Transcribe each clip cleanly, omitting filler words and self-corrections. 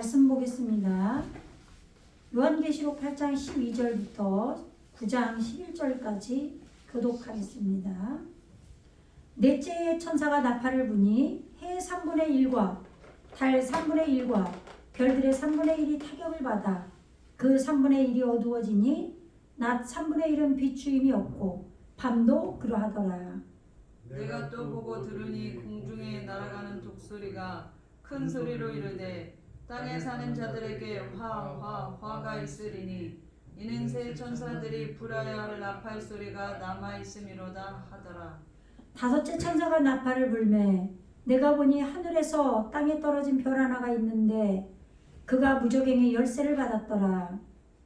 말씀 보겠습니다. 요한계시록 8장 12절부터 9장 11절까지 교독하겠습니다. 넷째의 천사가 나팔을 부니 해 3분의 1과 달 3분의 1과 별들의 3분의 1이 타격을 받아 그 3분의 1이 어두워지니 낮 3분의 1은 비추임이 없고 밤도 그러하더라. 내가 또 보고 들으니 공중에 날아가는 독소리가 큰 소리로 이르되 땅에 사는 자들에게 화가 있으리니 이는 새 천사들이 불어야 할 나팔 소리가 남아 있음이로다 하더라. 다섯째 천사가 나팔을 불매 내가 보니 하늘에서 땅에 떨어진 별 하나가 있는데 그가 무저갱의 열쇠를 받았더라.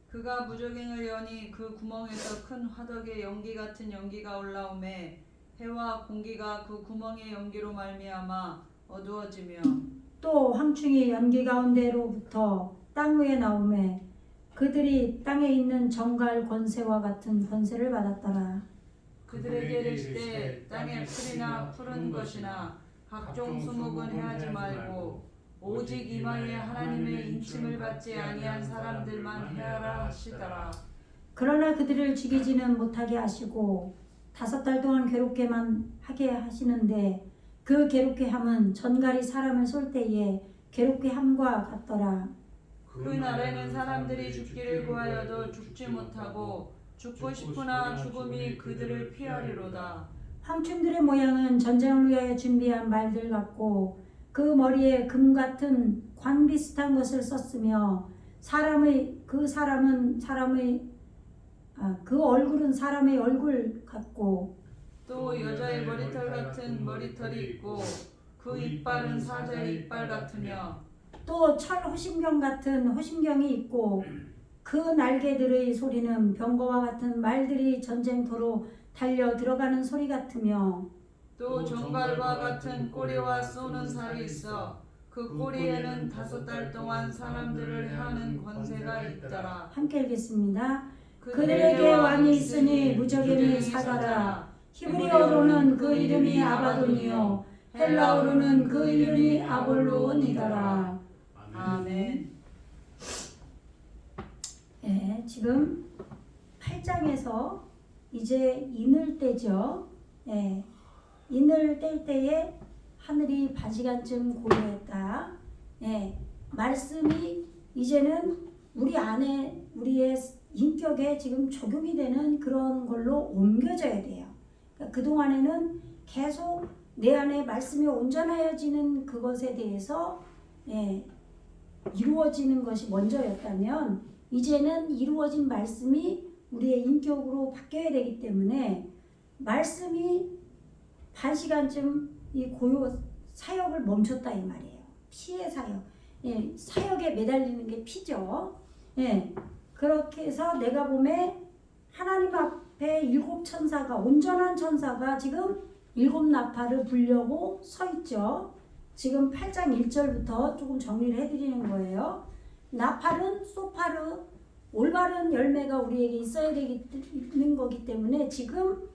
그가 무저갱을 여니 그 구멍에서 큰 화덕의 연기 같은 연기가 올라오매 해와 공기가 그 구멍의 연기로 말미암아 어두워지며 또 황충이 연기 가운데로부터 땅 위에 나오매 그들이 땅에 있는 정갈 권세와 같은 권세를 받았더라. 그들에게 이르시되 땅의 풀이나 푸른 것이나 각종 수목은 해하지 말고 오직 이마에 하나님의 인침을 받지 아니한 사람들만 해하라 하시더라. 그러나 그들을 죽이지는 못하게 하시고 5달 동안 괴롭게만 하게 하시는데 그 괴롭게 함은 전갈이 사람을 쏠 때에 괴롭게 함과 같더라. 그 날에는 사람들이 죽기를 구하여도 죽지 못하고 죽고 싶으나 죽음이 그들을 피하리로다. 황충들의 모양은 전쟁을 위하여 준비한 말들 같고 그 머리에 금 같은 관 비슷한 것을 썼으며 그 얼굴은 사람의 얼굴 같고 또 여자의 머리털 같은 머리털이 있고 그 이빨은 사자의 이빨 같으며 또 철 호심경 같은 호심경이 있고 그 날개들의 소리는 병거와 같은 말들이 전쟁터로 달려 들어가는 소리 같으며 또 정갈과 같은 꼬리와 쏘는 살이 있어 그 꼬리에는 5달 동안 사람들을 해하는 권세가 있더라. 함께 읽겠습니다. 그들에게 왕이 있으니 무적임이 사자라. 히브리어로는 그 이름이 아바돈이요 헬라어로는 그 이름이 아볼로온이더라. 아멘. 네, 지금 8장에서 이제 인을 떼죠. 네, 인을 뗄 때에 하늘이 반시간쯤 고요했다. 네, 말씀이 이제는 우리 안에 우리의 인격에 지금 적용이 되는 그런 걸로 옮겨져야 돼요. 그러니까 그동안에는 계속 내 안에 말씀이 온전하여지는 그것에 대해서 이루어지는 것이 먼저였다면 이제는 이루어진 말씀이 우리의 인격으로 바뀌어야 되기 때문에 말씀이 반시간쯤 이 고요 사역을 멈췄다 이 말이에요. 피의 사역. 사역에 매달리는 게 피죠. 그렇게 해서 내가 보면 하나님 앞에 7 천사가 온전한 천사가 지금 7 나팔을 불려고 서 있죠. 지금 8장 1절부터 조금 정리를 해드리는 거예요. 나팔은 소파르 올바른 열매가 우리에게 있어야 되는 거기 때문에 지금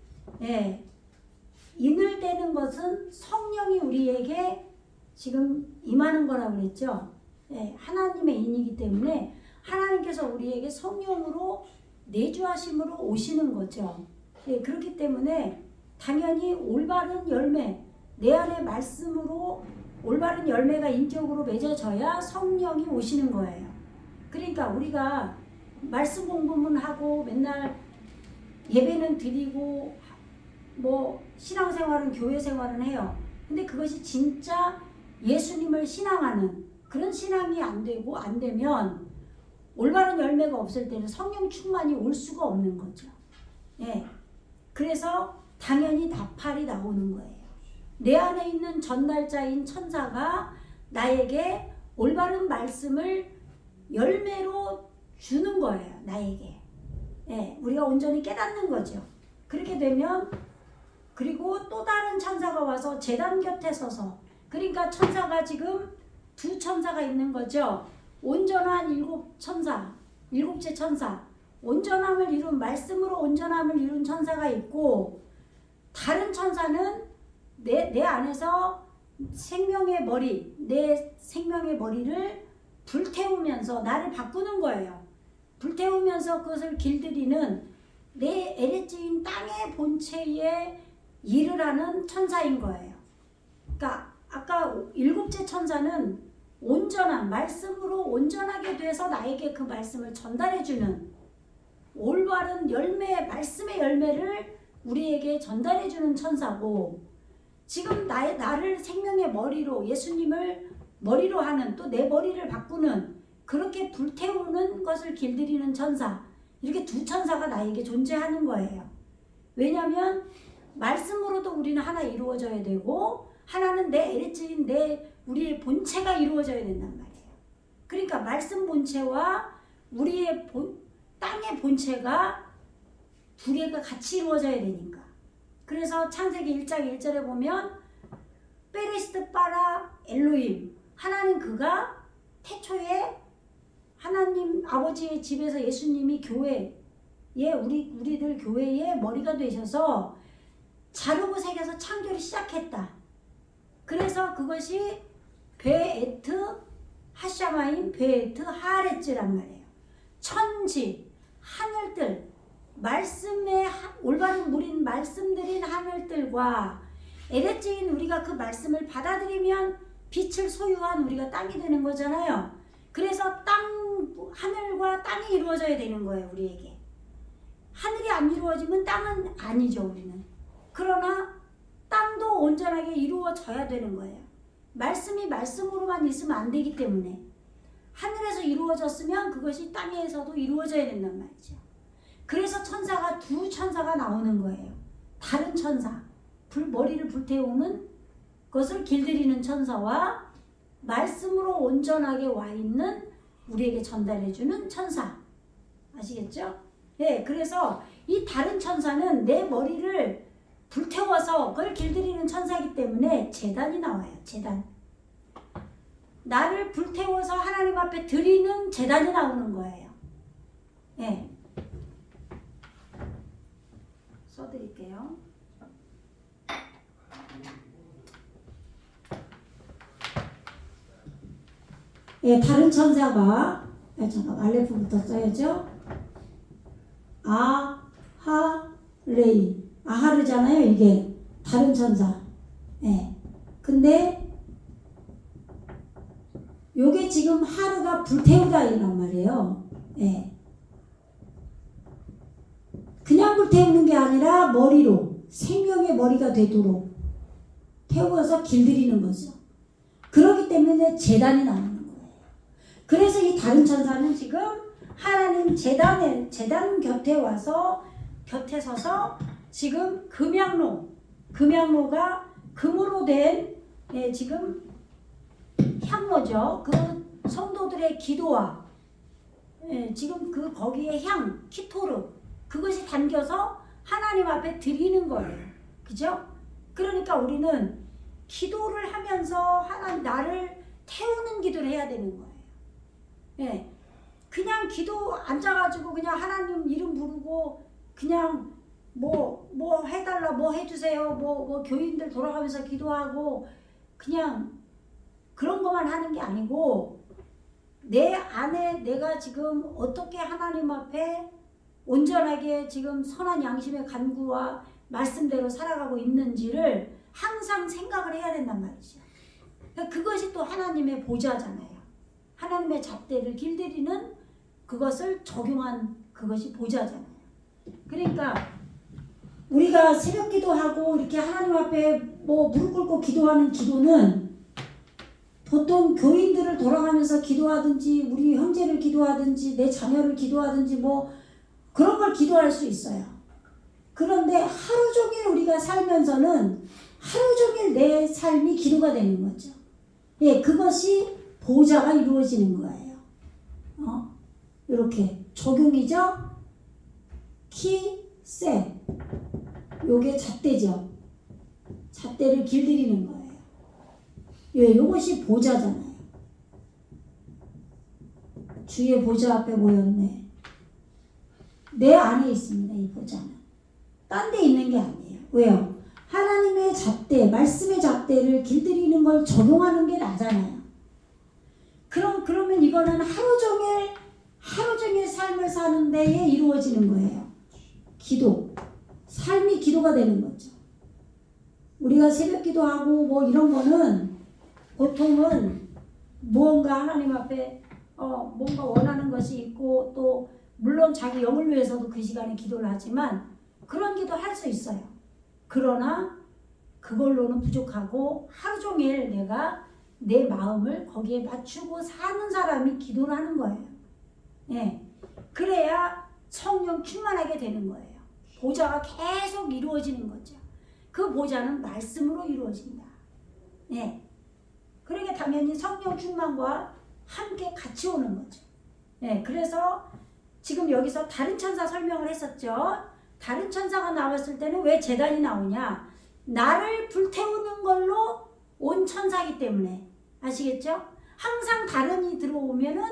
인을 떼는 것은 성령이 우리에게 지금 임하는 거라고 그랬죠. 하나님의 인이기 때문에 하나님께서 우리에게 성령으로 내주하심으로 오시는 거죠. 그렇기 때문에 당연히 올바른 열매, 내 안에 말씀으로 올바른 열매가 인격으로 맺어져야 성령이 오시는 거예요. 그러니까 우리가 말씀 공부만 하고 맨날 예배는 드리고 뭐 신앙생활은 교회 생활은 해요. 근데 그것이 진짜 예수님을 신앙하는 그런 신앙이 안 되고 안 되면 올바른 열매가 없을 때는 성령 충만이 올 수가 없는 거죠. 그래서 당연히 나팔이 나오는 거예요. 내 안에 있는 전달자인 천사가 나에게 올바른 말씀을 열매로 주는 거예요. 나에게. 우리가 온전히 깨닫는 거죠. 그렇게 되면 그리고 또 다른 천사가 와서 제단 곁에 서서 그러니까 천사가 지금 2 천사가 있는 거죠. 온전한 7 천사, 7째 천사, 온전함을 이룬 말씀으로 온전함을 이룬 천사가 있고 다른 천사는 내 안에서 생명의 머리, 내 생명의 머리를 불태우면서 나를 바꾸는 거예요. 불태우면서 그것을 길들이는 내 에레츠인 땅의 본체에 일을 하는 천사인 거예요. 그러니까 아까 일곱째 천사는 온전한 말씀으로 온전하게 돼서 나에게 그 말씀을 전달해주는 올바른 열매, 말씀의 열매를 우리에게 전달해주는 천사고, 지금 나를 생명의 머리로, 예수님을 머리로 하는, 또 내 머리를 바꾸는, 그렇게 불태우는 것을 길들이는 천사, 이렇게 두 천사가 나에게 존재하는 거예요. 왜냐하면 말씀으로도 우리는 하나 이루어져야 되고, 하나는 내 에레츠인 우리의 본체가 이루어져야 된단 말이에요. 그러니까 말씀 본체와 우리의 땅의 본체가 두 개가 같이 이루어져야 되니까. 그래서 창세기 1장 1절에 보면 베레시드 바라 엘로힘, 하나님 그가 태초에 하나님 아버지의 집에서 예수님이 교회에 우리들 교회의 머리가 되셔서 자르고 새겨서 창조를 시작했다. 그래서 그것이 베에트 하샤마임 베에트 하레츠란 말이에요. 천지, 하늘들, 말씀의 올바른 물인 말씀드린 하늘들과 에레츠인 우리가 그 말씀을 받아들이면 빛을 소유한 우리가 땅이 되는 거잖아요. 그래서 하늘과 땅이 이루어져야 되는 거예요, 우리에게. 하늘이 안 이루어지면 땅은 아니죠, 우리는. 그러나 땅도 온전하게 이루어져야 되는 거예요. 말씀이 말씀으로만 있으면 안 되기 때문에 하늘에서 이루어졌으면 그것이 땅에서도 이루어져야 된단 말이죠. 그래서 두 천사가 나오는 거예요. 다른 천사, 머리를 불태우는 것을 길들이는 천사와 말씀으로 온전하게 와 있는 우리에게 전달해주는 천사. 아시겠죠? 네, 그래서 이 다른 천사는 내 머리를 불태워서 그걸 길들이는 천사이기 때문에 제단이 나와요. 제단. 나를 불태워서 하나님 앞에 드리는 제단이 나오는 거예요. 네. 써드릴게요. 예, 다른 천사가, 잠깐 알레프부터 써야죠. 아하레이, 아하르잖아요. 이게 다른 천사. 예. 근데 요게 지금 하루가 불태우다 이란 말이에요. 예. 그냥 불태우는 게 아니라 머리로, 생명의 머리가 되도록 태워서 길들이는 거죠. 그렇기 때문에 제단이 나오는 거예요. 그래서 이 다른 천사는 지금 하나님 제단 곁에 와서, 곁에 서서 지금 금양로가 금으로 된, 예, 지금 향로죠. 그 성도들의 기도와, 예, 지금 거기에 향, 키토르, 그것이 담겨서 하나님 앞에 드리는 거예요. 그죠? 그러니까 우리는 기도를 하면서 하나님 나를 태우는 기도를 해야 되는 거예요. 예. 그냥 기도 앉아가지고 그냥 하나님 이름 부르고 그냥 뭐 해달라, 뭐 해주세요, 뭐 교인들 돌아가면서 기도하고 그냥 그런 것만 하는 게 아니고 내 안에 내가 지금 어떻게 하나님 앞에 온전하게 지금 선한 양심의 간구와 말씀대로 살아가고 있는지를 항상 생각을 해야 된단 말이죠. 그것이 또 하나님의 보좌잖아요. 하나님의 잣대를 길들이는 그것을 적용한 그것이 보좌잖아요. 그러니까 우리가 새벽 기도하고 이렇게 하나님 앞에 무릎 꿇고 기도하는 기도는 보통 교인들을 돌아가면서 기도하든지 우리 형제를 기도하든지 내 자녀를 기도하든지 그런 걸 기도할 수 있어요. 그런데 하루 종일 우리가 살면서는 하루 종일 내 삶이 기도가 되는 거죠. 예, 그것이 보좌가 이루어지는 거예요. 이렇게 적용이죠. 키, 세. 요게 잣대죠. 잣대를 길들이는 거예요. 예, 요것이 보좌잖아요. 주의 보좌 앞에 모였네. 내 안에 있습니다. 이 보좌는. 딴 데 있는 게 아니에요. 왜요? 하나님의 잣대, 말씀의 잣대를 길들이는 걸 적용하는 게 나잖아요. 그러면 이거는 하루 종일 삶을 사는 데에 이루어지는 거예요. 기도. 삶이 기도가 되는 거죠. 우리가 새벽 기도하고 뭐 이런 거는 보통은 무언가 하나님 앞에 뭔가 원하는 것이 있고 또 물론 자기 영을 위해서도 그 시간에 기도를 하지만 그런 기도 할 수 있어요. 그러나 그걸로는 부족하고 하루 종일 내가 내 마음을 거기에 맞추고 사는 사람이 기도를 하는 거예요. 예. 그래야 성령 충만하게 되는 거예요. 보좌가 계속 이루어지는 거죠. 그 보좌는 말씀으로 이루어진다. 예. 그러니까 당연히 성령 충만과 함께 같이 오는 거죠. 예. 그래서 지금 여기서 다른 천사 설명을 했었죠. 다른 천사가 나왔을 때는 왜 제단이 나오냐? 나를 불태우는 걸로 온 천사이기 때문에. 아시겠죠? 항상 다른이 들어오면은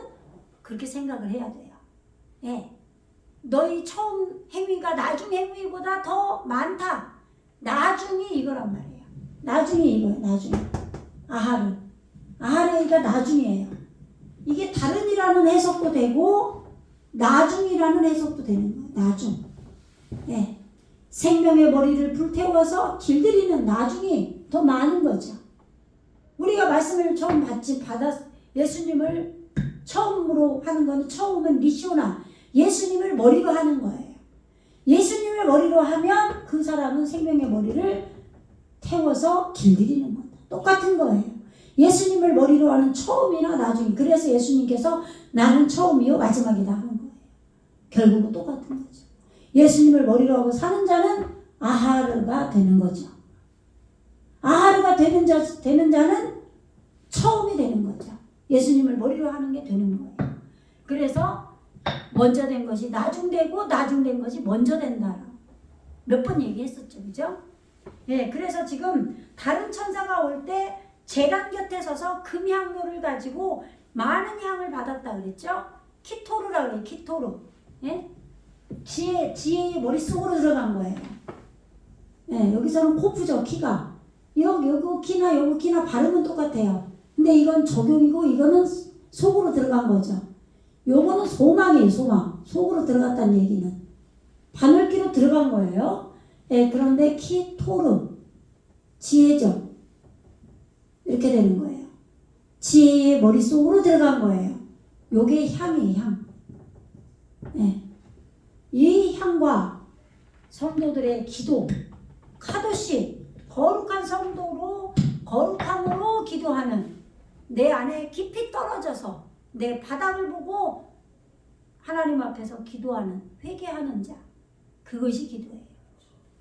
그렇게 생각을 해야 돼요. 예. 너희 처음 행위가 나중 행위보다 더 많다. 나중이 이거란 말이에요. 나중이 이거예요. 나중에. 아하르가 나중이에요. 이게 다른이라는 해석도 되고 나중이라는 해석도 되는 거예요. 나중. 예. 생명의 머리를 불태워서 길들이는 나중이 더 많은 거죠. 우리가 말씀을 처음 예수님을 처음으로 하는 건 처음은 리쇼나 예수님을 머리로 하는 거예요. 예수님을 머리로 하면 그 사람은 생명의 머리를 태워서 길들이는 거다. 똑같은 거예요. 예수님을 머리로 하는 처음이나 나중이. 그래서 예수님께서 나는 처음이요 마지막이다 하는 거예요. 결국은 똑같은 거죠. 예수님을 머리로 하고 사는 자는 아하르가 되는 거죠. 아하르가 되는 자는 처음이 되는 거죠. 예수님을 머리로 하는 게 되는 거예요. 그래서 먼저 된 것이 나중되고 나중된 것이 먼저 된다. 몇 번 얘기했었죠. 그죠? 예, 그래서 지금 다른 천사가 올 때 제단 곁에 서서 금향로를 가지고 많은 향을 받았다 그랬죠? 키토르라 그래요. 키토르. 예? 지혜의 머릿속으로 들어간 거예요. 예, 여기서는 코프죠. 키가. 여기 키나 발음은 똑같아요. 근데 이건 적용이고 이거는 속으로 들어간 거죠. 요거는 소망이에요. 소망. 속으로 들어갔다는 얘기는. 바늘기로 들어간 거예요. 예, 그런데 키토르. 지혜죠. 이렇게 되는 거예요. 지혜의 머릿속으로 들어간 거예요. 요게 향이에요. 향. 예. 이 향과 성도들의 기도, 카도시, 거룩한 성도로 거룩함으로 기도하는 내 안에 깊이 떨어져서 내 바닥을 보고 하나님 앞에서 기도하는 회개하는 자, 그것이 기도예요.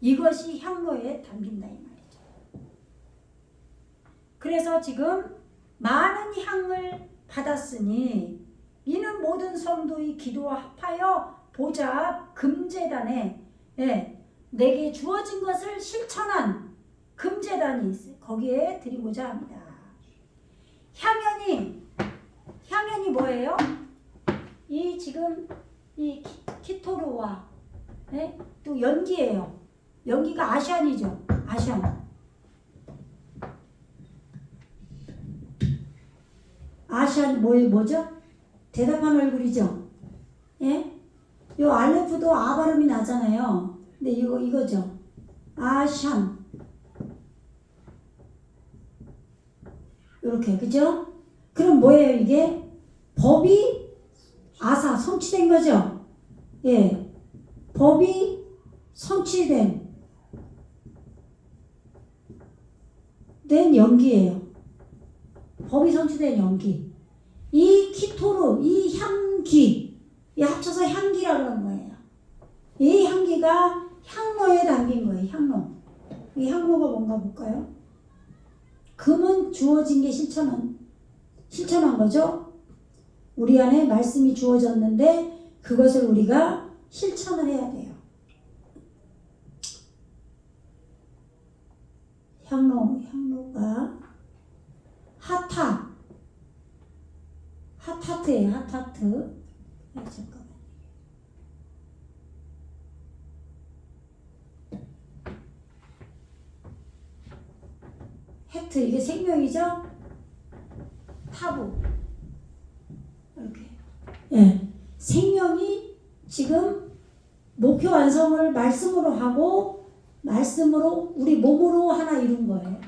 이것이 향로에 담긴다 이 말이죠. 그래서 지금 많은 향을 받았으니 이는 모든 성도의 기도와 합하여 보좌 앞 금제단에 내게 주어진 것을 실천한 금제단이 있어요. 거기에 드리고자 합니다. 향연이 뭐예요? 이 지금 이 키토르와 또 연기예요. 연기가 아샨이죠. 아샨 뭐죠? 대답한 얼굴이죠. 예? 요 알레프도 아 발음이 나잖아요. 근데 이거죠. 아샨. 이렇게 그죠? 그럼 뭐예요 이게? 법이 아사 성취된 거죠. 예, 법이 성취된 연기예요. 법이 성취된 연기. 이 키토르, 이 향기, 이 합쳐서 향기라고 하는 거예요. 이 향기가 향로에 담긴 거예요. 향로. 이 향로가 뭔가 볼까요? 금은 주어진 게 실천한 거죠. 우리 안에 말씀이 주어졌는데 그것을 우리가 실천을 해야 돼요. 향로가 핫하트예요. 핫하트. 잠깐만. 해트 이게 생명이죠. 타부. 예, 생명이 지금 목표 완성을 말씀으로 하고 말씀으로 우리 몸으로 하나 이룬 거예요.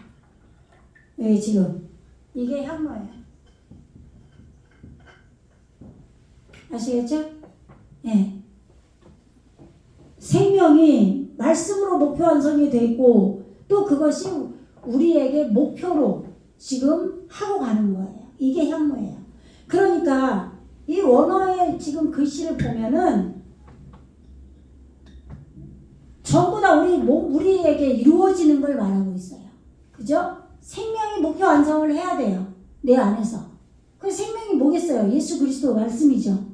예, 지금 이게 향로예요. 아시겠죠? 예. 생명이 말씀으로 목표 완성이 돼 있고 또 그것이 우리에게 목표로 지금 하고 가는 거예요. 이게 향로예요. 그러니까 이 원어의 지금 글씨를 보면은 전부 다 우리에게 이루어지는 걸 말하고 있어요. 그죠? 생명이 목표 완성을 해야 돼요. 내 안에서. 그 생명이 뭐겠어요? 예수 그리스도 말씀이죠.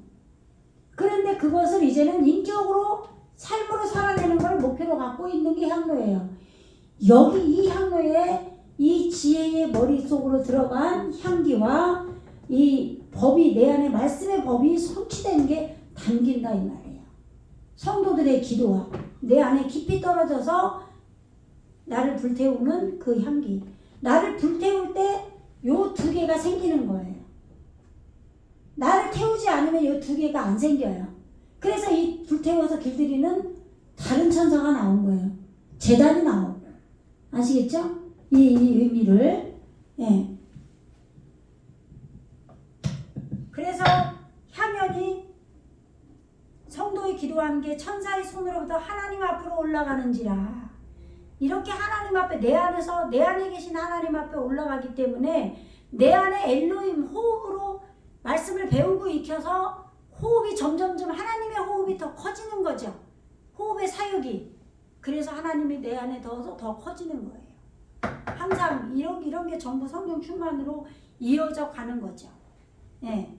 그런데 그것을 이제는 인격으로 삶으로 살아내는 걸 목표로 갖고 있는 게 향로예요. 여기 이 향로에 이 지혜의 머릿속으로 들어간 향기와 이 법이 내 안에 말씀의 법이 성취된 게 담긴다 이 말이에요. 성도들의 기도와 내 안에 깊이 떨어져서 나를 불태우는 그 향기. 나를 불태울 때 요 두 개가 생기는 거예요. 나를 태우지 않으면 요 두 개가 안 생겨요. 그래서 이 불태워서 길들이는 다른 천사가 나온 거예요. 제단이 나오고. 아시겠죠? 이 의미를. 예. 그래서 향연이 성도의 기도와 함께 천사의 손으로부터 하나님 앞으로 올라가는지라. 이렇게 하나님 앞에 내 안에서 내 안에 계신 하나님 앞에 올라가기 때문에 내 안에 엘로힘 호흡으로 말씀을 배우고 익혀서 호흡이 점점점 하나님의 호흡이 더 커지는 거죠. 호흡의 사역이. 그래서 하나님이 내 안에 더 커지는 거예요. 항상 이런 게 전부 성령 충만으로 이어져 가는 거죠. 예.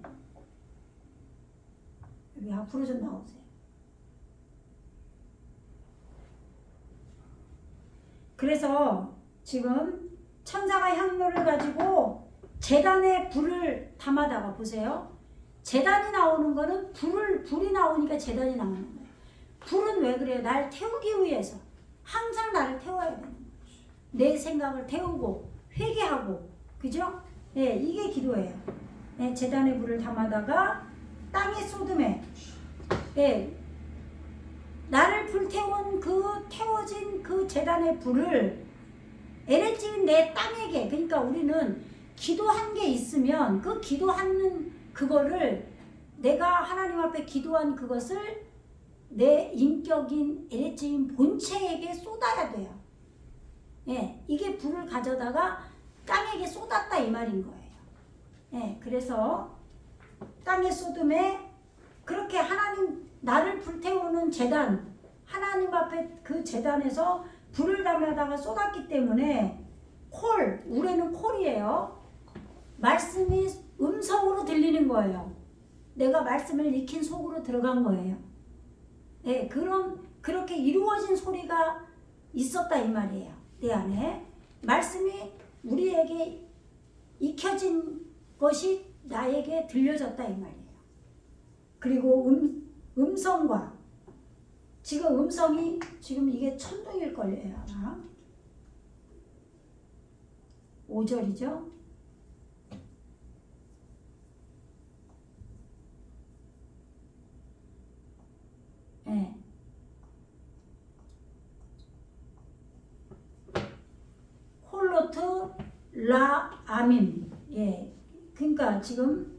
여기 앞으로 좀 나오세요. 그래서 지금 천사가 향로를 가지고 제단에 불을 담아다가 보세요. 제단이 나오는 거는 불이 나오니까 제단이 나오는 거예요. 불은 왜 그래요? 날 태우기 위해서. 항상 나를 태워야 되는 거예요. 내 생각을 태우고 회개하고. 그죠? 예, 이게 기도예요. 예, 제단에 불을 담아다가 땅의 소돔에 예, 나를 불태운 그 태워진 그 제단의 불을 에레찌인 내 땅에게, 그러니까 우리는 기도한 게 있으면 그 기도하는 그거를 내가 하나님 앞에 기도한 그것을 내 인격인 에레찌인 본체에게 쏟아야 돼요. 예, 이게 불을 가져다가 땅에게 쏟았다 이 말인 거예요. 예, 그래서 땅의 소돔에 그렇게 하나님 나를 불태우는 제단, 하나님 앞에 그 제단에서 불을 담아다가 쏟았기 때문에 우레는 콜이에요. 말씀이 음성으로 들리는 거예요. 내가 말씀을 익힌 속으로 들어간 거예요. 네, 그렇게 이루어진 소리가 있었다 이 말이에요. 내 안에 말씀이 우리에게 익혀진 것이 나에게 들려졌다 이 말이에요. 그리고 음성과 지금 음성이 지금 이게 천둥일 걸요 아마 5절이죠. 예. 콜로트 라 아민. 예. 그러니까 지금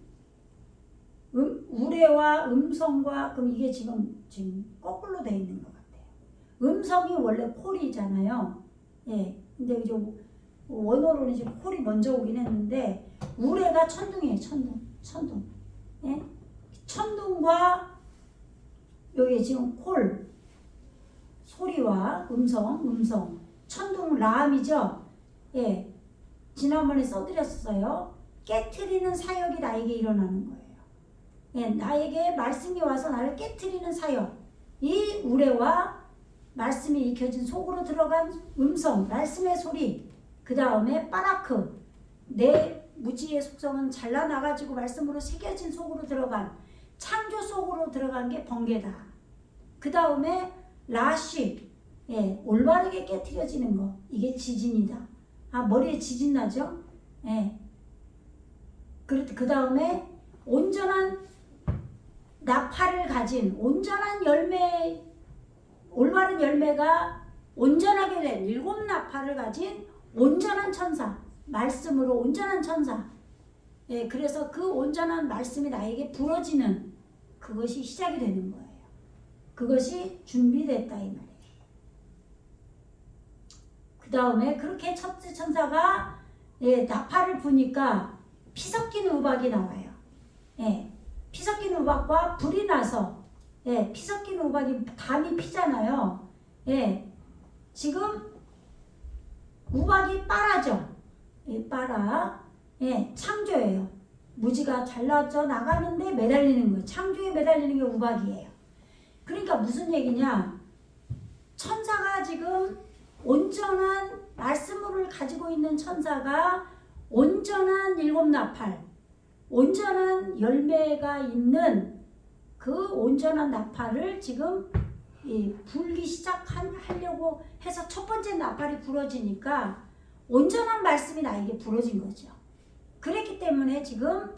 우레와 음성과 그럼 이게 지금 거꾸로 돼 있는 것 같아요. 음성이 원래 콜이잖아요. 예. 근데 이제 원어로는 지금 콜이 먼저 오긴 했는데 우레가 천둥이에요. 천둥. 예. 천둥과 여기 지금 콜 소리와 음성 천둥 라함이죠. 예. 지난번에 써드렸어요. 깨트리는 사역이 나에게 일어나는 거예요. 예, 나에게 말씀이 와서 나를 깨트리는 사역. 이 우레와 말씀이 익혀진 속으로 들어간 음성, 말씀의 소리. 그 다음에 빠라크. 내 무지의 속성은 잘라나가지고 말씀으로 새겨진 속으로 들어간 창조 속으로 들어간 게 번개다. 그 다음에 라시. 예, 올바르게 깨트려지는 거. 이게 지진이다. 머리에 지진 나죠? 예. 그 다음에 온전한 나팔을 가진 온전한 열매, 올바른 열매가 온전하게 된 7 나팔을 가진 온전한 천사, 말씀으로 온전한 천사. 예, 그래서 그 온전한 말씀이 나에게 부어지는 그것이 시작이 되는 거예요. 그것이 준비됐다 이 말이에요. 그 다음에 그렇게 첫째 천사가 나팔을 부니까 피 섞인 우박이 나와요. 피 섞인 우박과 불이 나서 피 섞인 우박이 담이 피잖아요. 지금 우박이 빨아져. 빨아. 창조예요. 무지가 잘라져 나가는데 매달리는 거예요. 창조에 매달리는 게 우박이에요. 그러니까 무슨 얘기냐? 천사가 지금 온전한 말씀을 가지고 있는 천사가 온전한 7 나팔, 온전한 열매가 있는 그 온전한 나팔을 지금 불기 시작하려고 해서 첫 번째 나팔이 부러지니까 온전한 말씀이 나에게 부러진 거죠. 그랬기 때문에 지금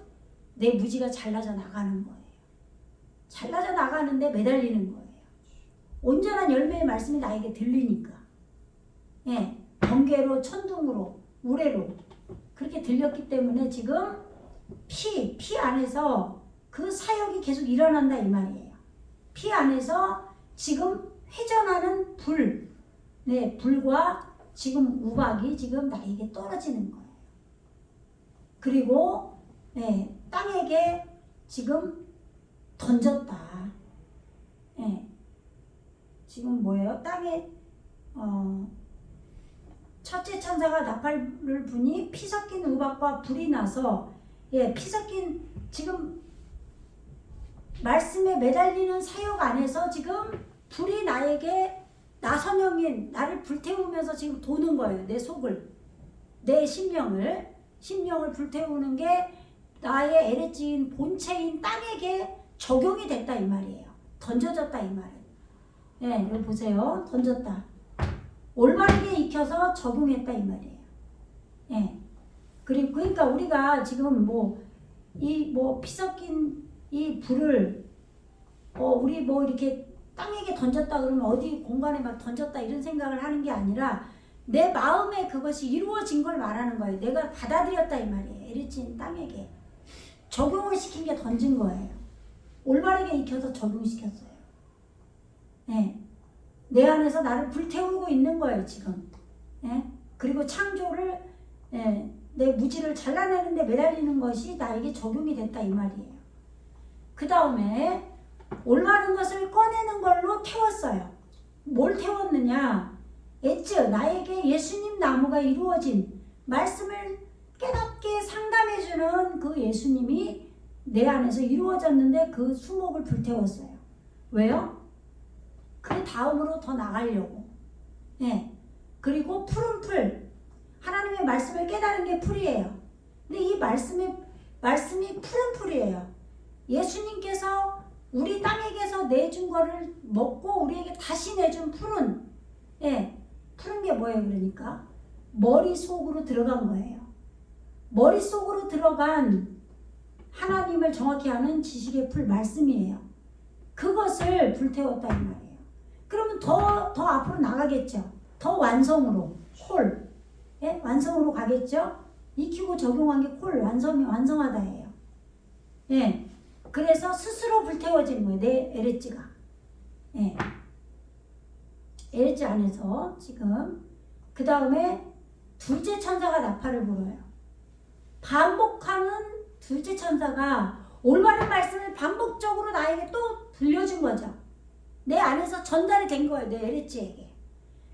내 무지가 잘라져 나가는 거예요. 잘라져 나가는데 매달리는 거예요. 온전한 열매의 말씀이 나에게 들리니까. 번개로, 천둥으로, 우레로 그렇게 들렸기 때문에 지금 피 안에서 그 사역이 계속 일어난다 이 말이에요. 피 안에서 지금 회전하는 불, 불과 지금 우박이 지금 나에게 떨어지는 거예요. 그리고 땅에게 지금 던졌다. 지금 뭐예요? 땅에 첫째 천사가 나팔을 부니 피 섞인 우박과 불이 나서 피 섞인 지금 말씀에 매달리는 사역 안에서 지금 불이 나에게 나선형인 나를 불태우면서 지금 도는 거예요. 내 속을, 내 심령을 불태우는 게 나의 에레지인 본체인 땅에게 적용이 됐다 이 말이에요. 던져졌다 이 말이에요. 여기 보세요. 던졌다. 올바르게 익혀서 적용했다 이 말이에요. 그러니까 우리가 지금 피 섞인 이 불을 우리 이렇게 땅에게 던졌다 그러면 어디 공간에 막 던졌다 이런 생각을 하는 게 아니라 내 마음에 그것이 이루어진 걸 말하는 거예요. 내가 받아들였다 이 말이에요. 에르친 땅에게 적용을 시킨 게 던진 거예요. 올바르게 익혀서 적용시켰어요. 내 안에서 나를 불태우고 있는 거예요 지금. 그리고 창조를 내 무지를 잘라내는데 매달리는 것이 나에게 적용이 됐다 이 말이에요. 그 다음에 올바른 것을 꺼내는 걸로 태웠어요. 뭘 태웠느냐? 나에게 예수님 나무가 이루어진 말씀을 깨닫게 상담해주는 그 예수님이 내 안에서 이루어졌는데 그 수목을 불태웠어요. 왜요? 그 다음으로 더 나가려고. 그리고 푸른 풀. 하나님의 말씀을 깨달은 게 풀이에요. 근데 이 말씀이 푸른 풀이에요. 예수님께서 우리 땅에게서 내준 거를 먹고 우리에게 다시 내준 푸른 푸른 게 뭐예요? 그러니까 머릿속으로 들어간 거예요. 머릿속으로 들어간 하나님을 정확히 아는 지식의 풀 말씀이에요. 그것을 불태웠다 이 말이에요. 그러면 더 앞으로 나가겠죠. 더 완성으로 완성으로 가겠죠. 익히고 적용한 게 완성하다예요. 그래서 스스로 불태워지는 거예요. 내 에레지가. 에레지 안에서 지금 그 다음에 둘째 천사가 나팔을 불어요. 반복하는 둘째 천사가 올바른 말씀을 반복적으로 나에게 또 들려준 거죠. 내 안에서 전달이 된 거예요. 내 에레지에게.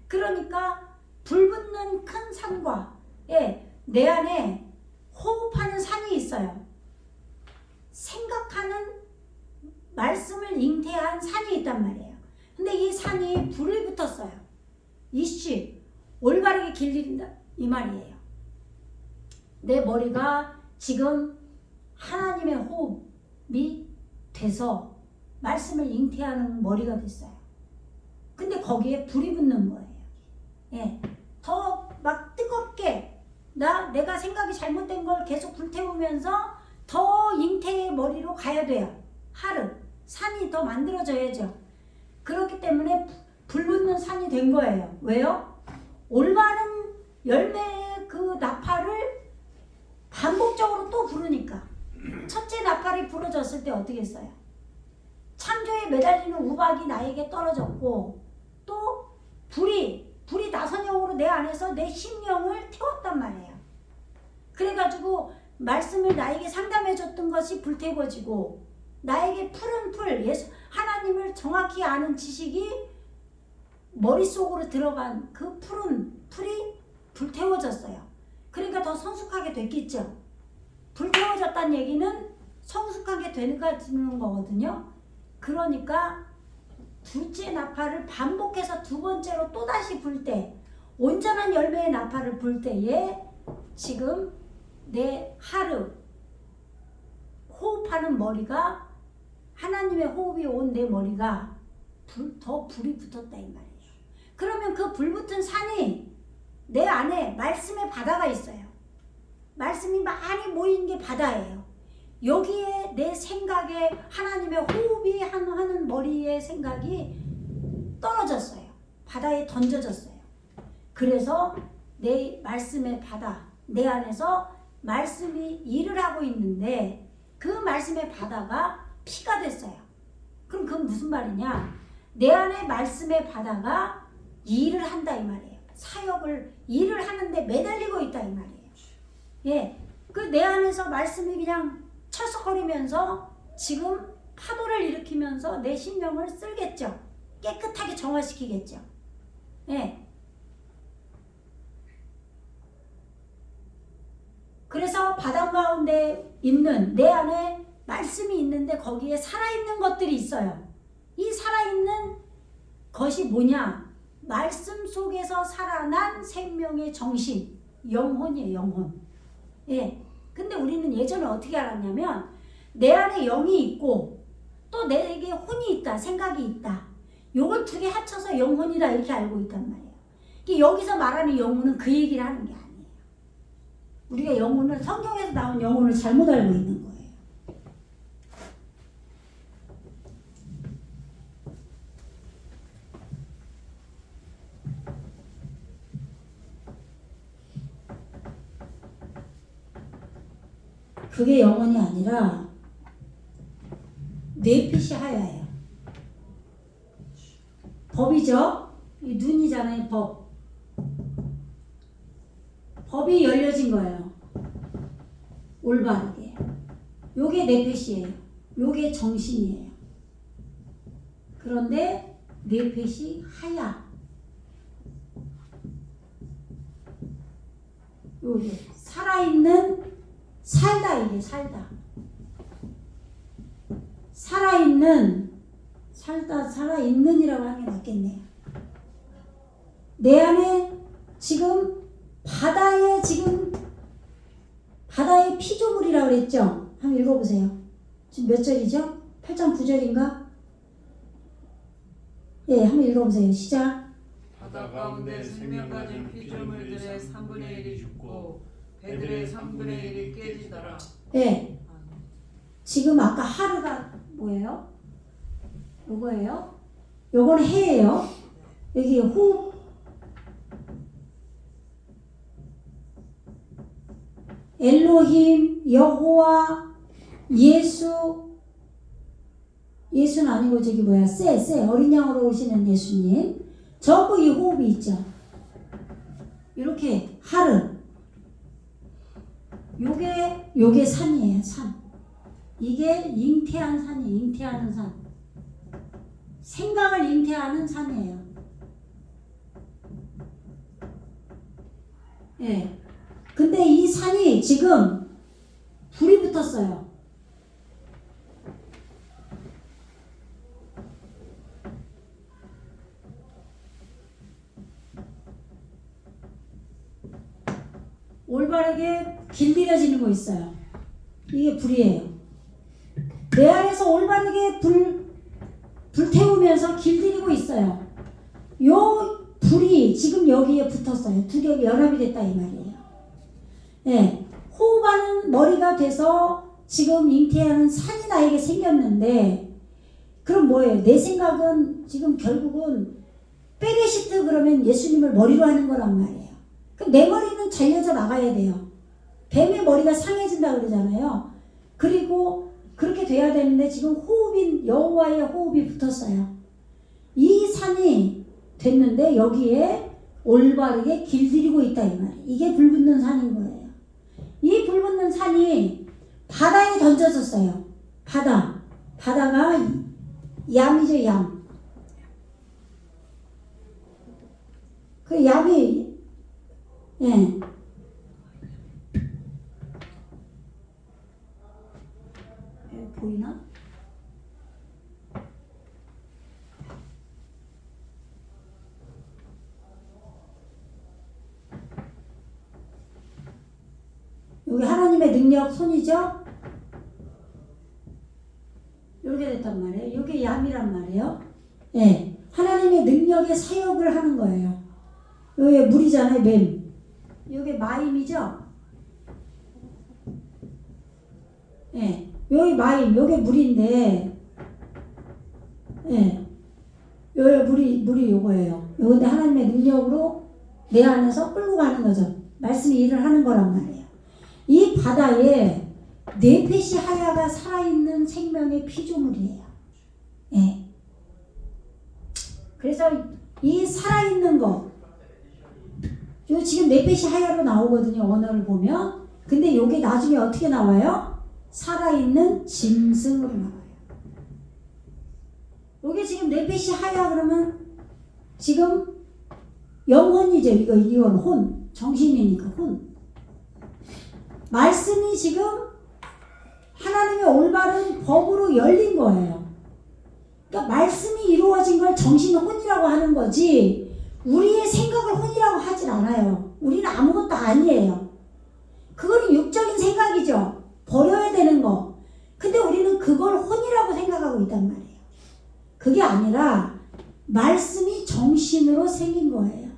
그러니까 불붙는 큰 산과 내 안에 호흡하는 산이 있어요. 생각하는 말씀을 잉태한 산이 있단 말이에요. 근데 이 산이 불이 붙었어요. 이씨 올바르게 길린다 이 말이에요. 내 머리가 지금 하나님의 호흡이 돼서 말씀을 잉태하는 머리가 됐어요. 근데 거기에 불이 붙는 거예요. 더 막 뜨겁게 내가 생각이 잘못된 걸 계속 불태우면서 더 잉태의 머리로 가야 돼요. 하루. 산이 더 만들어져야죠. 그렇기 때문에 불붙는 산이 된 거예요. 왜요? 올바른 열매의 그 나팔을 반복적으로 또 부르니까. 첫째 나팔이 부러졌을 때 어떻게 했어요? 창조에 매달리는 우박이 나에게 떨어졌고 또 불이 나선형으로 내 안에서 내 심령을 태웠단 말이에요. 그래가지고 말씀을 나에게 상담해줬던 것이 불태워지고 나에게 푸른 풀, 하나님을 정확히 아는 지식이 머릿속으로 들어간 그 푸른 풀이 불태워졌어요. 그러니까 더 성숙하게 됐겠죠. 불태워졌다는 얘기는 성숙하게 되는 거거든요. 그러니까 둘째 나팔을 반복해서 두 번째로 또다시 불 때, 온전한 열매의 나팔을 불 때에 지금 내 하루 호흡하는 머리가, 하나님의 호흡이 온 내 머리가 더 불이 붙었다 이 말이에요. 그러면 그 불붙은 산이 내 안에 말씀의 바다가 있어요. 말씀이 많이 모인 게 바다예요. 여기에 내 생각에 하나님의 호흡이 하는 머리의 생각이 떨어졌어요. 바다에 던져졌어요. 그래서 내 말씀의 바다, 내 안에서 말씀이 일을 하고 있는데 그 말씀의 바다가 피가 됐어요. 그럼 그건 무슨 말이냐? 내 안에 말씀의 바다가 일을 한다 이 말이에요. 일을 하는데 매달리고 있다 이 말이에요. 예, 그 내 안에서 말씀이 그냥 철썩거리면서 지금 파도를 일으키면서 내 심령을 쓸겠죠. 깨끗하게 정화시키겠죠. 예. 그래서 바다 가운데 있는 내 안에 말씀이 있는데 거기에 살아있는 것들이 있어요. 이 살아있는 것이 뭐냐? 말씀 속에서 살아난 생명의 정신, 영혼이에요. 영혼. 예. 근데 우리는 예전에 어떻게 알았냐면 내 안에 영이 있고 또 내게 혼이 있다, 생각이 있다. 요걸 두 개 합쳐서 영혼이다 이렇게 알고 있단 말이에요. 여기서 말하는 영혼은 그 얘기를 하는 게 아니에요. 우리가 영혼을, 성경에서 나온 영혼을 잘못 알고 있는 거예요. 그게 영혼이 아니라 뇌핏이 하야예요. 법이죠. 이 눈이잖아요. 법이 열려진 거예요. 올바르게. 요게 뇌핏이에요. 요게 정신이에요. 그런데 뇌핏이 하야. 요게 살아있는, 살다, 이게 살다. 살아있는이라고 하는 게 낫겠네요. 내 안에 지금 바다의 피조물이라고 그랬죠? 한번 읽어보세요. 지금 몇 절이죠? 8장 9절인가? 예, 한번 읽어보세요. 시작. 바다 가운데 생명 가진 피조물들의 3분의 1이 죽고 배들의 3분의 1이 깨지더라. 예. 지금 아까 하루가 뭐예요? 요거예요. 요거는 해예요. 여기 호흡. 엘로힘, 여호와, 예수는 아니고 저기 뭐야? 어린 양으로 오시는 예수님. 전부 이 호흡이 있죠. 이렇게 하루. 요게 산이에요, 산. 이게 잉태한 산이에요, 잉태하는 산. 생각을 잉태하는 산이에요. 예. 근데 이 산이 지금 불이 붙었어요. 올바르게 길들여지는 거 있어요. 이게 불이에요. 내 안에서 올바르게 불 태우면서 길들이고 있어요. 요 불이 지금 여기에 붙었어요. 두 개가 연합이 됐다 이 말이에요. 예, 호흡하는 머리가 돼서 지금 잉태하는 산이 나에게 생겼는데 그럼 뭐예요? 내 생각은 지금 결국은 베레시트 그러면 예수님을 머리로 하는 거란 말이에요. 그럼 내 머리는 잘려져 나가야 돼요. 뱀의 머리가 상해진다 그러잖아요. 그리고 그렇게 돼야 되는데 지금 호흡인 여호와의 호흡이 붙었어요. 이 산이 됐는데 여기에 올바르게 길들이고 있다 이 말이에요. 이게 불붙는 산인 거예요. 이 불붙는 산이 바다에 던져졌어요. 바다가 얌이죠, 얌. 그 얌이 예. 보이나? 여기 하나님의 능력 손이죠? 이렇게 됐단 말이에요. 이게 얌이란 말이에요. 예. 하나님의 능력의 사역을 하는 거예요. 여기 물이잖아요, 뱀. 이게 마임이죠? 예. 여기 마임, 여기 물인데, 예. 여기 물이 요거예요. 요건데 하나님의 능력으로 내 안에서 끌고 가는 거죠. 말씀이 일을 하는 거란 말이에요. 이 바다에 네페시 하야가 살아있는 생명의 피조물이에요. 예. 그래서 이 살아있는 거, 요 지금 네페시 하야로 나오거든요. 언어를 보면. 근데 요게 나중에 어떻게 나와요? 살아있는 짐승으로 나와요. 요게 지금 네페시 하야 그러면 지금 영혼이죠. 이건 혼. 정신이니까 혼. 말씀이 지금 하나님의 올바른 법으로 열린 거예요. 그러니까 말씀이 이루어진 걸 정신 혼이라고 하는 거지 우리의 생각을 혼이라고 하진 않아요. 우리는 아무것도 아니에요. 그거는 육적인 생각이죠. 버려야 되는 거. 근데 우리는 그걸 혼이라고 생각하고 있단 말이에요. 그게 아니라 말씀이 정신으로 생긴 거예요.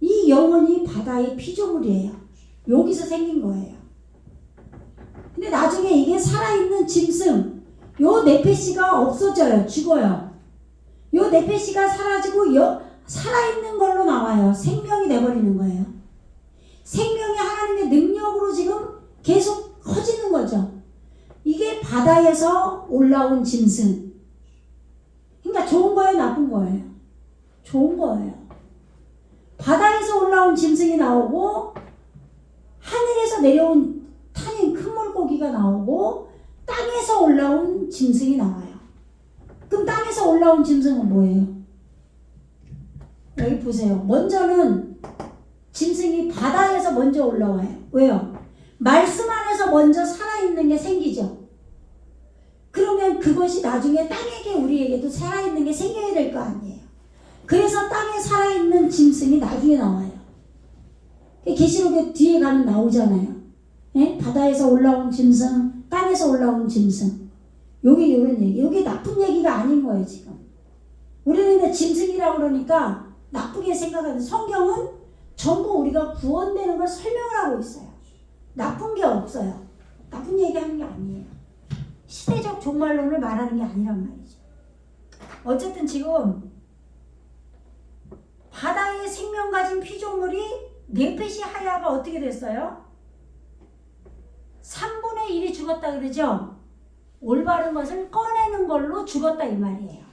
이 영혼이 바다의 피조물이에요. 여기서 생긴 거예요. 근데 나중에 이게 살아있는 짐승, 요 네페시가 없어져요. 죽어요. 요 네페시가 사라지고 살아있는 걸로 나와요. 생명이 돼버리는 거예요. 생명이 하나님의 능력으로 지금 계속 커지는 거죠. 이게 바다에서 올라온 짐승. 그러니까 좋은 거예요, 나쁜 거예요? 좋은 거예요. 바다에서 올라온 짐승이 나오고 하늘에서 내려온 타닌 큰 물고기가 나오고 땅에서 올라온 짐승이 나와요. 그럼 땅에서 올라온 짐승은 뭐예요? 여기 보세요. 먼저는 짐승이 바다에서 먼저 올라와요. 왜요? 말씀 안에서 먼저 살아있는 게 생기죠. 그러면 그것이 나중에 땅에게 우리에게도 살아있는 게 생겨야 될 거 아니에요. 그래서 땅에 살아있는 짐승이 나중에 나와요. 계시록에 뒤에 가면 나오잖아요. 예? 바다에서 올라온 짐승, 땅에서 올라온 짐승. 요게 이런 얘기. 요게 나쁜 얘기가 아닌 거예요, 지금. 우리는 근데 짐승이라고 그러니까 나쁘게 생각하는데 성경은 전부 우리가 구원되는 걸 설명을 하고 있어요. 나쁜 게 없어요. 나쁜 얘기 하는 게 아니에요. 시대적 종말론을 말하는 게 아니란 말이죠. 어쨌든 지금 바다에 생명 가진 피조물이 네페시 하야가 어떻게 됐어요? 3분의 1이 죽었다 그러죠? 올바른 것을 꺼내는 걸로 죽었다 이 말이에요.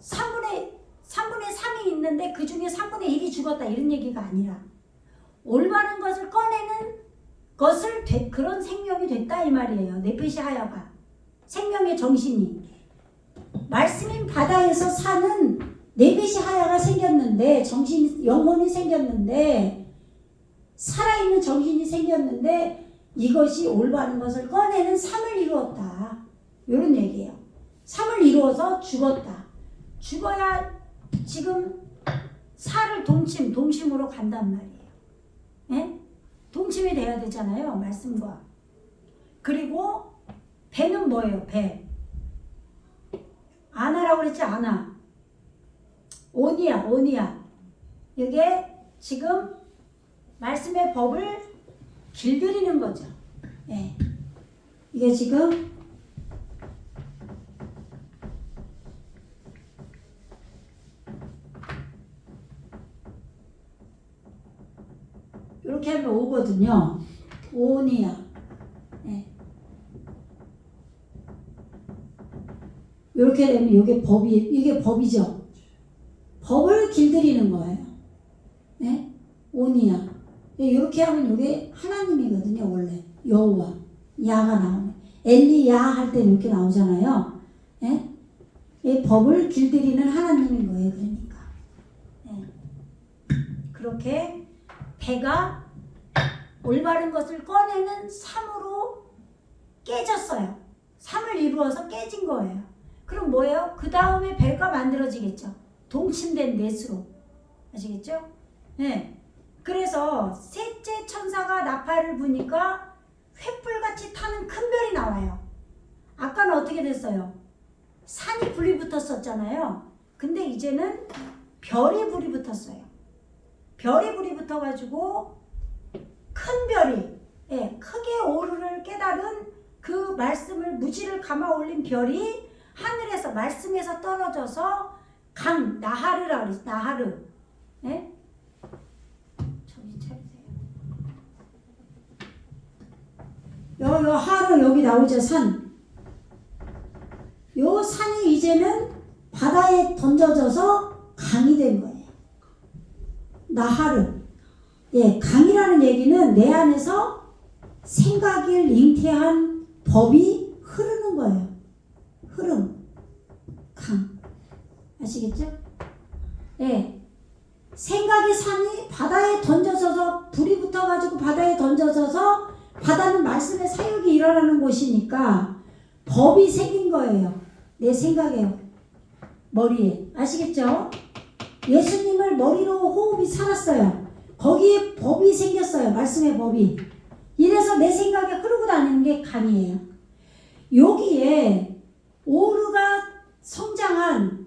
3분의 3이 있는데 그 중에 3분의 1이 죽었다 이런 얘기가 아니라 올바른 것을 꺼내는 것을 그런 생명이 됐다 이 말이에요. 네페시 하야가. 생명의 정신이. 말씀인 바다에서 사는 네페시 하야가 생겼는데 영혼이 생겼는데 살아있는 정신이 생겼는데 이것이 올바른 것을 꺼내는 삶을 이루었다. 이런 얘기예요. 삶을 이루어서 죽었다. 죽어야 지금 살을 동침으로 간단 말이에요. 예? 동침이 돼야 되잖아요. 말씀과. 그리고 배는 뭐예요? 배. 아나라고 그랬지? 아나. 오니야. 이게 지금 말씀의 법을 길들이는 거죠. 예. 이게 지금 이렇게 하면 오거든요. 오니야. 네. 이렇게 되면 이게 법이죠. 법을 길들이는 거예요. 네? 오니야. 이렇게 하면 이게 하나님이거든요. 원래 여호와 야가 나오면 엘리야 할 때는 이렇게 나오잖아요. 네? 이 법을 길들이는 하나님인 거예요. 그러니까 네. 그렇게 배가 올바른 것을 꺼내는 삶으로 깨졌어요. 삶을 이루어서 깨진 거예요. 그럼 뭐예요? 그 다음에 배가 만들어지겠죠. 동침된 넷으로. 아시겠죠? 네. 그래서 셋째 천사가 나팔을 부니까 횃불같이 타는 큰 별이 나와요. 아까는 어떻게 됐어요? 산이 불이 붙었었잖아요. 근데 이제는 별이 불이 붙었어요. 별이 불이 붙어가지고 큰 별이, 예, 크게 오르를 깨달은 그 말씀을 무지를 감아 올린 별이 하늘에서 말씀에서 떨어져서 강 나하르라 그랬어. 나하르. 예? 정신 차리세요. 요 하루 여기 나오죠. 산. 요 산이 이제는 바다에 던져져서 강이 된 거예요. 나하르. 예, 강이라는 얘기는 내 안에서 생각을 잉태한 법이 흐르는 거예요. 흐름. 강. 아시겠죠? 예. 생각의 산이 바다에 던져져서 불이 붙어가지고 바다에 던져져서 바다는 말씀의 사역이 일어나는 곳이니까 법이 생긴 거예요. 내 생각에 머리에. 아시겠죠? 예수님을 머리로 호흡이 살았어요. 거기에 법이 생겼어요. 말씀의 법이. 이래서 내 생각에 흐르고 다니는 게 강이에요. 여기에 오르가 성장한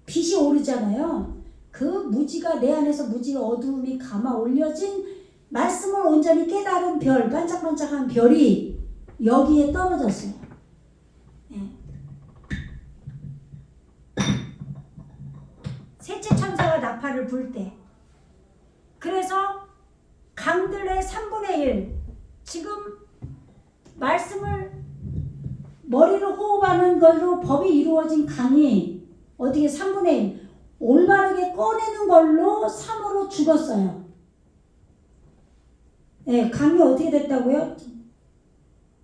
빛이 오르잖아요. 그 무지가 내 안에서 무지가 어두움이 감아 올려진 말씀을 온전히 깨달은 별, 반짝반짝한 별이 여기에 떨어졌어요. 네. 셋째 천사가 나팔을 불 때, 그래서 강들의 3분의 1, 지금 말씀을 머리로 호흡하는 걸로 법이 이루어진 강이 어떻게 3분의 1 올바르게 꺼내는 걸로 3으로 죽었어요. 네, 강이 어떻게 됐다고요?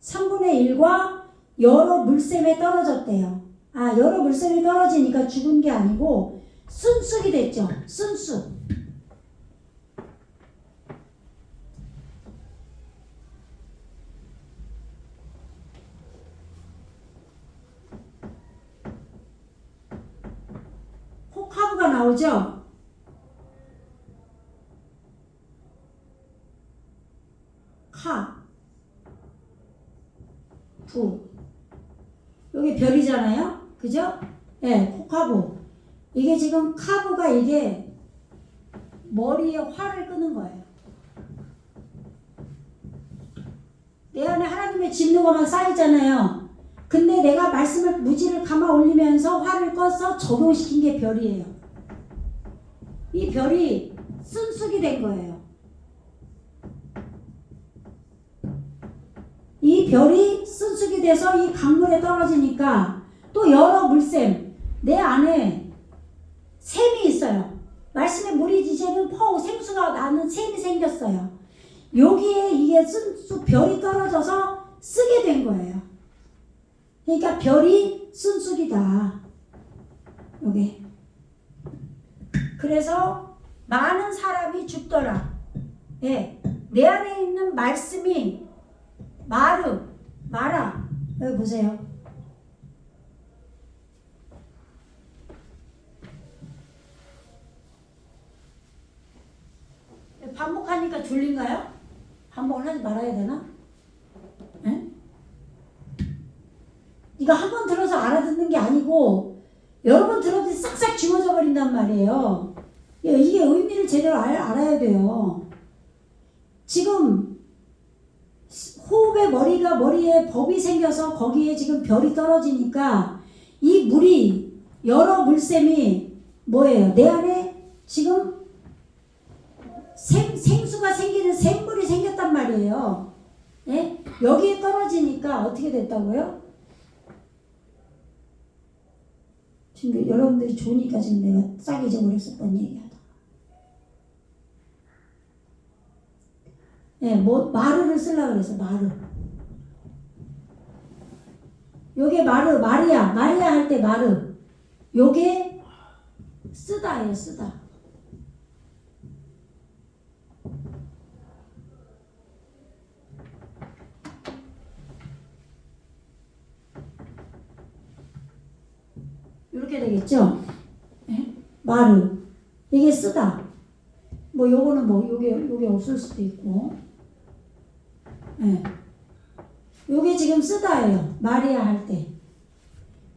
3분의 1과 여러 물샘에 떨어졌대요. 아, 여러 물샘이 떨어지니까 죽은 게 아니고 순쑥이 됐죠. 순쑥. 호카브가 나오죠. 부. 여기 별이잖아요. 그죠? 네, 호카브. 이게 지금 카브가 이게 머리에 활을 끄는 거예요. 내 안에 하나님의 진노가 쌓이잖아요. 근데 내가 말씀을 무지를 감아 올리면서 활을 꺼서 적용시킨 게 별이에요. 이 별이 순숙이 된 거예요. 이 별이 순숙이 돼서 이 강물에 떨어지니까 또 여러 물샘, 내 안에 샘이 있어요. 말씀의 물이 이제는 생수가 나는 샘이 생겼어요. 여기에 이게 순수 별이 떨어져서 쓰게 된 거예요. 그러니까 별이 순숙이다. 여기. 그래서 많은 사람이 죽더라. 네. 내 안에 있는 말씀이 마라. 여기 보세요. 반복하니까 졸린가요? 반복을 하지 말아야 되나? 네? 이거 한 번 들어서 알아듣는 게 아니고 여러 번 들어도 싹싹 지워져 버린단 말이에요. 이게 의미를 제대로 알아야 돼요. 지금 호흡의 머리에 법이 생겨서 거기에 지금 별이 떨어지니까 이 물이 여러 물샘이 뭐예요? 내 안에 지금 생수가 생기는 생물이 생겼단 말이에요. 예? 여기에 떨어지니까 어떻게 됐다고요? 지금 여러분들이 좋으니까 지금 내가 싹 잊어버렸었던 얘기하다. 예, 뭐 마르를 쓰려고 그래서 마르. 요게 마르, 마리아 할 때 마르. 요게 쓰다예요, 쓰다. 이렇게 되겠죠? 예? 마르. 이게 쓰다. 뭐 요거는 뭐 요게 없을 수도 있고. 예. 요게 지금 쓰다예요. 마리아 할 때.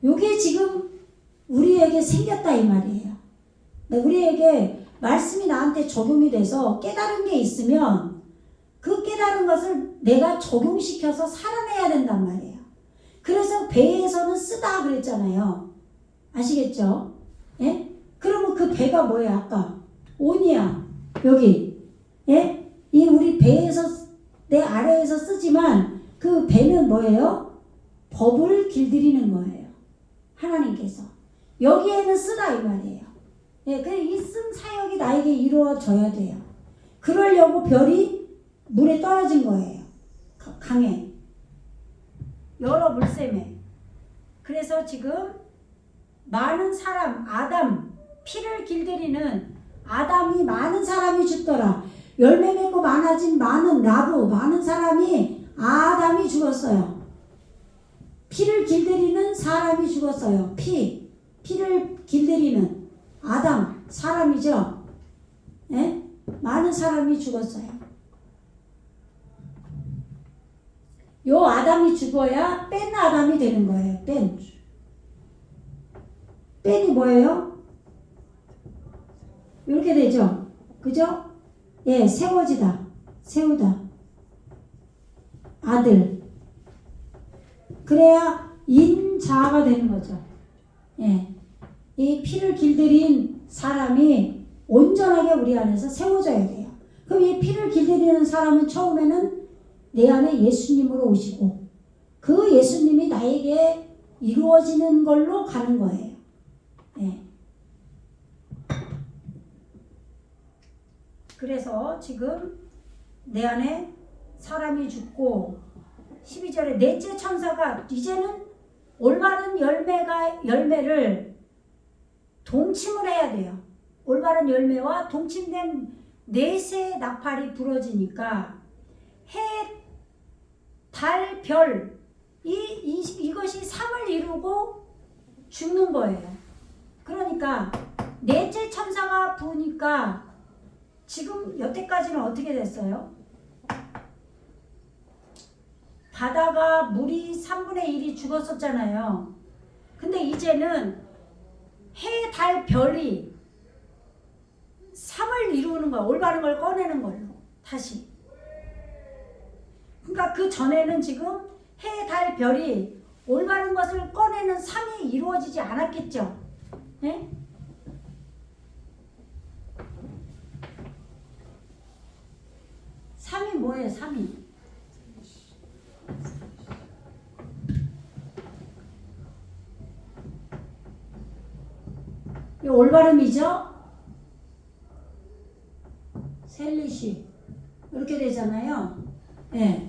요게 지금 우리에게 생겼다 이 말이에요. 우리에게 말씀이 나한테 적용이 돼서 깨달은 게 있으면 그 깨달은 것을 내가 적용시켜서 살아내야 된단 말이에요. 그래서 배에서는 쓰다 그랬잖아요. 아시겠죠? 예? 그러면 그 배가 뭐예요? 아까 온이야. 여기. 예? 이 우리 배에서 내 아래에서 쓰지만 그 배는 뭐예요? 법을 길들이는 거예요. 하나님께서. 여기에는 쓰다 이 말이에요. 예, 이 쓴 사역이 나에게 이루어져야 돼요. 그러려고 별이 물에 떨어진 거예요. 강에. 여러 물샘에. 그래서 지금 많은 사람, 아담, 피를 길들이는 아담이 많은 사람이 죽더라. 열매 맺고 많아진 많은 라브, 많은 사람이 아담이 죽었어요. 피를 길들이는 사람이 죽었어요. 피를 길들이는 아담, 사람이죠. 예? 많은 사람이 죽었어요. 요 아담이 죽어야 뺀 아담이 되는 거예요. 뺀이 뭐예요? 이렇게 되죠. 그죠? 예, 세워지다. 세우다. 아들. 그래야 인자가 되는 거죠. 예. 이 피를 길들인 사람이 온전하게 우리 안에서 세워져야 돼요. 그럼 이 피를 길들이는 사람은 처음에는 내 안에 예수님으로 오시고 그 예수님이 나에게 이루어지는 걸로 가는 거예요. 예. 그래서 지금 내 안에 사람이 죽고 12절에 넷째 천사가 이제는 올바른 열매를 동침을 해야 돼요. 올바른 열매와 동침된 넷의 나팔이 부러지니까 해, 달, 별 이것이 3을 이루고 죽는 거예요. 그러니까 넷째 천사가 부으니까 지금 여태까지는 어떻게 됐어요? 바다가 물이 3분의 1이 죽었었잖아요. 근데 이제는 해, 달, 별이 3을 이루는 거야. 올바른 걸 꺼내는 걸로 다시. 그러니까 그 전에는 지금 해, 달, 별이 올바른 것을 꺼내는 3이 이루어지지 않았겠죠. 네? 삼이 뭐예요? 3이. 이 올바름이죠? 셀리시 이렇게 되잖아요. 예.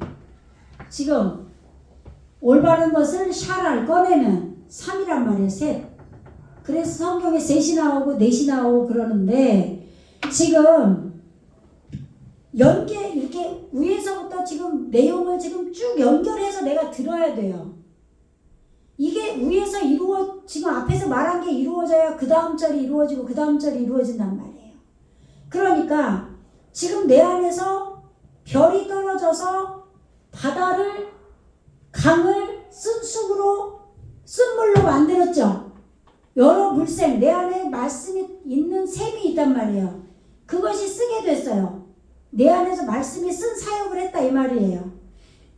지금 올바른 것을 샤랄 꺼내는 3이란 말이에요. 셋. 그래서 성경에 셋이 나오고 넷이 나오고 그러는데 지금 이렇게 위에서부터 지금 내용을 지금 쭉 연결해서 내가 들어야 돼요. 이게 위에서 지금 앞에서 말한 게 이루어져야 그 다음 절이 이루어지고 그 다음 절이 이루어진단 말이에요. 그러니까 지금 내 안에서 별이 떨어져서 바다를, 강을 쓴물로 만들었죠. 여러 물샘, 내 안에 말씀이 있는 샘이 있단 말이에요. 그것이 쓰게 됐어요. 내 안에서 말씀이 쓴 사역을 했다 이 말이에요.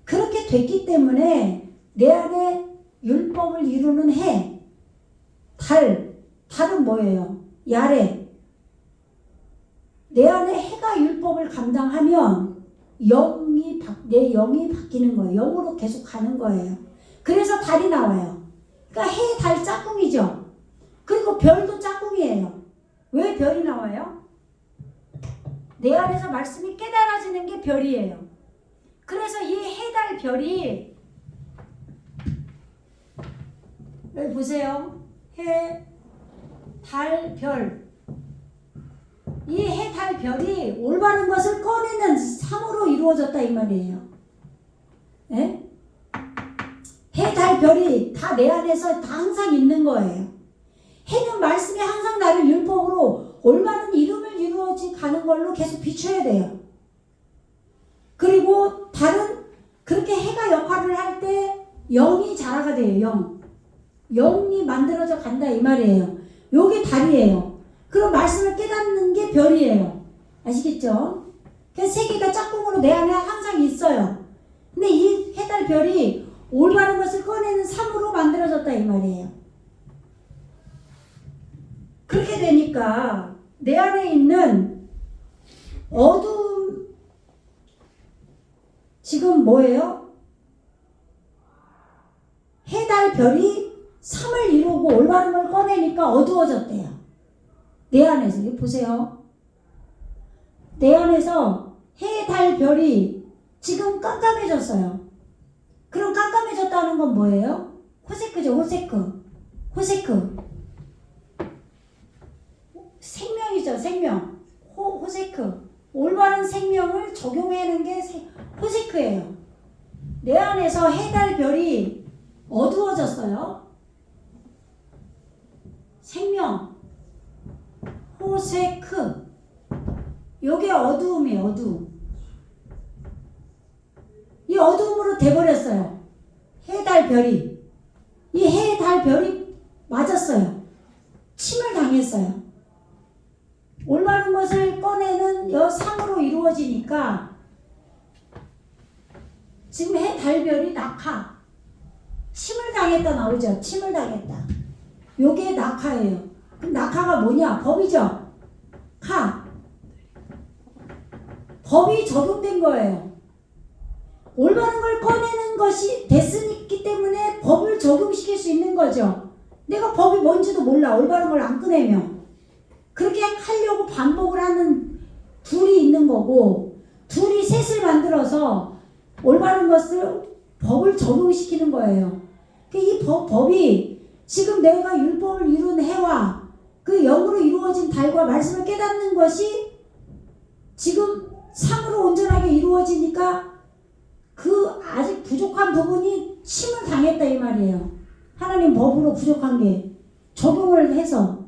그렇게 됐기 때문에 내 안에 율법을 이루는 해, 달은 뭐예요? 야레. 내 안에 해가 율법을 감당하면 내 영이 바뀌는 거예요. 영으로 계속 가는 거예요. 그래서 달이 나와요. 그러니까 해, 달 짝꿍이죠. 그리고 별도 짝꿍이에요. 왜 별이 나와요? 내 안에서 말씀이 깨달아지는 게 별이에요. 그래서 이 해, 달, 별이 여기 보세요. 해, 달, 별. 이 해, 달, 별이 올바른 것을 꺼내는 삶으로 이루어졌다 이 말이에요. 예? 해, 달, 별이 다 내 안에서 다 항상 있는 거예요. 해는 말씀이 항상 나를 율법으로 올바른 이름을 이루어지 가는 걸로 계속 비춰야 돼요. 그리고 달은 그렇게 해가 역할을 할 때 영이 자라가 돼요. 영이 만들어져 간다 이 말이에요. 요게 달이에요. 그럼 말씀을 깨닫는 게 별이에요. 아시겠죠? 그래서 세 개가 짝꿍으로 내 안에 항상 있어요. 근데 이 해, 달, 별이 올바른 것을 꺼내는 삶으로 만들어졌다 이 말이에요. 그렇게 되니까 내 안에 있는 어두움 지금 뭐예요? 해, 달, 별이 삶을 이루고 올바른 걸 꺼내니까 어두워졌대요. 내 안에서 이거 보세요. 내 안에서 해, 달, 별이 지금 깜깜해졌어요. 그럼 깜깜해졌다는 건 뭐예요? 호세크죠. 호세크. 생명이죠. 생명. 호세크. 올바른 생명을 적용하는 게 호세크예요. 내 안에서 해, 달, 별이 어두워졌어요. 생명. 호세크. 요게 어두움이에요. 어두움. 이 어두움으로 돼버렸어요. 해, 달, 별이. 이 해, 달, 별이 맞았어요. 침을 당했어요. 올바른 것을 꺼내는 상으로 이루어지니까 지금 해, 달, 별이 낙하. 침을 당했다 나오죠. 침을 당했다. 요게 낙하예요. 그럼 낙하가 뭐냐? 법이죠. 법이 적용된 거예요. 올바른 걸 꺼내는 것이 됐으기 때문에 법을 적용시킬 수 있는 거죠. 내가 법이 뭔지도 몰라. 올바른 걸 안 꺼내면. 그렇게 하려고 반복을 하는 둘이 있는 거고, 둘이 셋을 만들어서 올바른 것을 법을 적용시키는 거예요. 이 법이 지금 내가 율법을 이룬 해와 그 영으로 이루어진 달과 말씀을 깨닫는 것이 지금 삶으로 온전하게 이루어지니까 그 아직 부족한 부분이 침을 당했다 이 말이에요. 하나님 법으로 부족한 게 적용을 해서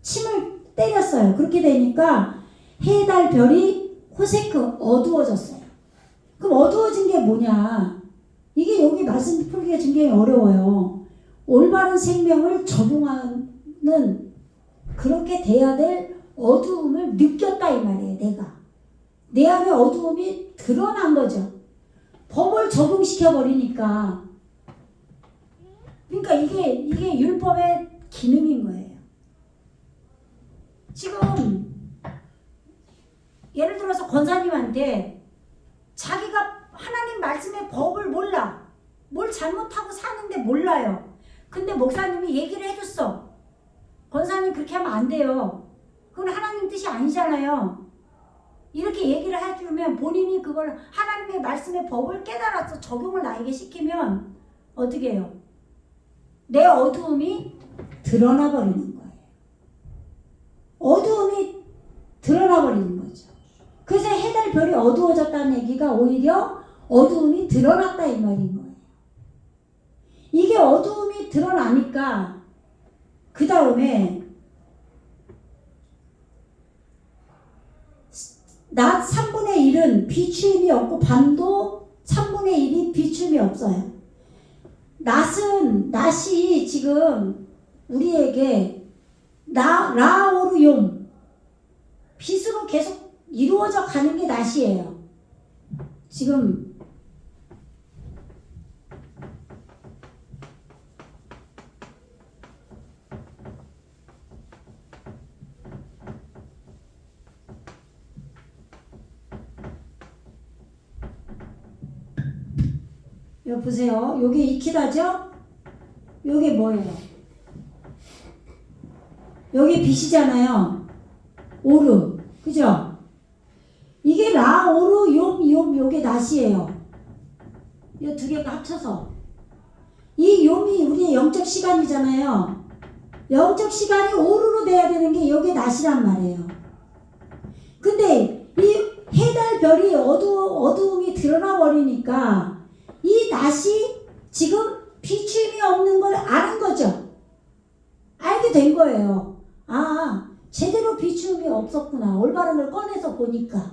침을 때렸어요. 그렇게 되니까 해, 달, 별이 호세크 어두워졌어요. 그럼 어두워진 게 뭐냐? 이게 여기 말씀 풀기가 굉장히 어려워요. 올바른 생명을 적용하는 그렇게 돼야 될 어두움을 느꼈다 이 말이에요. 내가. 내 안에 어두움이 드러난 거죠. 법을 적용시켜 버리니까. 그러니까 이게 율법의 기능인 거예요. 지금 예를 들어서 권사님한테 자기가 하나님 말씀의 법을 몰라. 뭘 잘못하고 사는데 몰라요. 근데 목사님이 얘기를 해줬어. 권사님 그렇게 하면 안 돼요. 그건 하나님 뜻이 아니잖아요. 이렇게 얘기를 해주면 본인이 그걸 하나님의 말씀의 법을 깨달아서 적용을 나에게 시키면 어떻게 해요? 내 어두움이 드러나 버리는 거예요. 어두움이 드러나 버리는 거죠. 그래서 해, 달, 별이 어두워졌다는 얘기가 오히려 어두움이 드러났다 이 말인 거예요. 이게 어두움이 드러나니까 그 다음에 낮 3분의 1은 비추임이 없고 밤도 3분의 1이 비추임이 없어요. 낮이 지금 우리에게 라오르용 빛으로 계속 이루어져 가는 게 낮이에요. 지금 여기 보세요. 요게 이키다죠? 요게 뭐예요? 여기 빛이잖아요. 오르. 그죠? 이게 라, 오르, 욤, 요게 낫이에요. 이 두 개가 합쳐서. 이 욤이 우리의 영적 시간이잖아요. 영적 시간이 오르로 돼야 되는 게 요게 낫이란 말이에요. 근데 이 해달 별이 어두움이 드러나 버리니까 이 낫이 지금 비춤이 없는 걸 아는 거죠. 알게 된 거예요. 아, 제대로 비춤이 없었구나. 올바른 걸 꺼내서 보니까.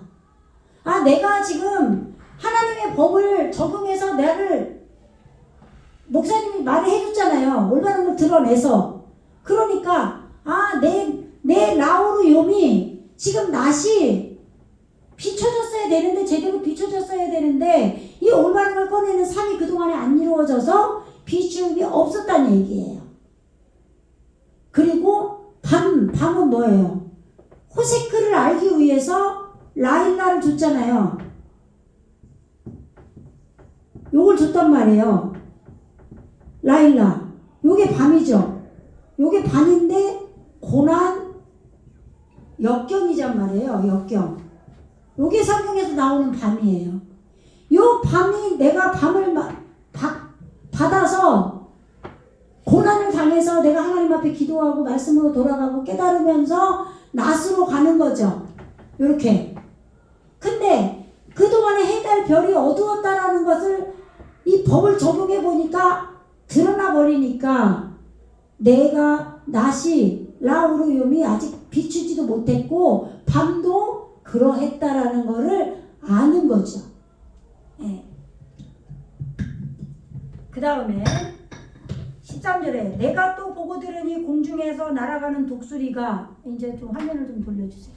아, 내가 지금 하나님의 법을 적용해서 나를 목사님이 말을 해줬잖아요. 올바른 걸 드러내서. 그러니까 아, 내 라오르 욤이 지금 낫이 비춰졌어야 되는데 제대로 비춰졌어야 되는데 이 올바른 걸 꺼내는 삶이 그동안에 안 이루어져서 비춤이 없었다는 얘기예요. 그리고 밤은 뭐예요? 호세크를 알기 위해서 라일라를 줬잖아요. 요걸 줬단 말이에요. 라일라. 요게 밤이죠. 요게 밤인데 고난 역경이란 말이에요. 역경. 요게 성경에서 나오는 밤이에요. 요 밤이 내가 밤을 받아서 고난을 당해서 내가 하나님 앞에 기도하고 말씀으로 돌아가고 깨달으면서 낫으로 가는 거죠. 요렇게. 근데 그동안에 해달 별이 어두웠다라는 것을 이 법을 적용해 보니까 드러나 버리니까 내가 낫이 라오르 욤이 아직 비추지도 못했고 밤도 그러했다라는 거를 아는 거죠. 예. 그 다음에 13절에 내가 또 보고 들으니 공중에서 날아가는 독수리가 이제 좀 화면을 좀 돌려주세요.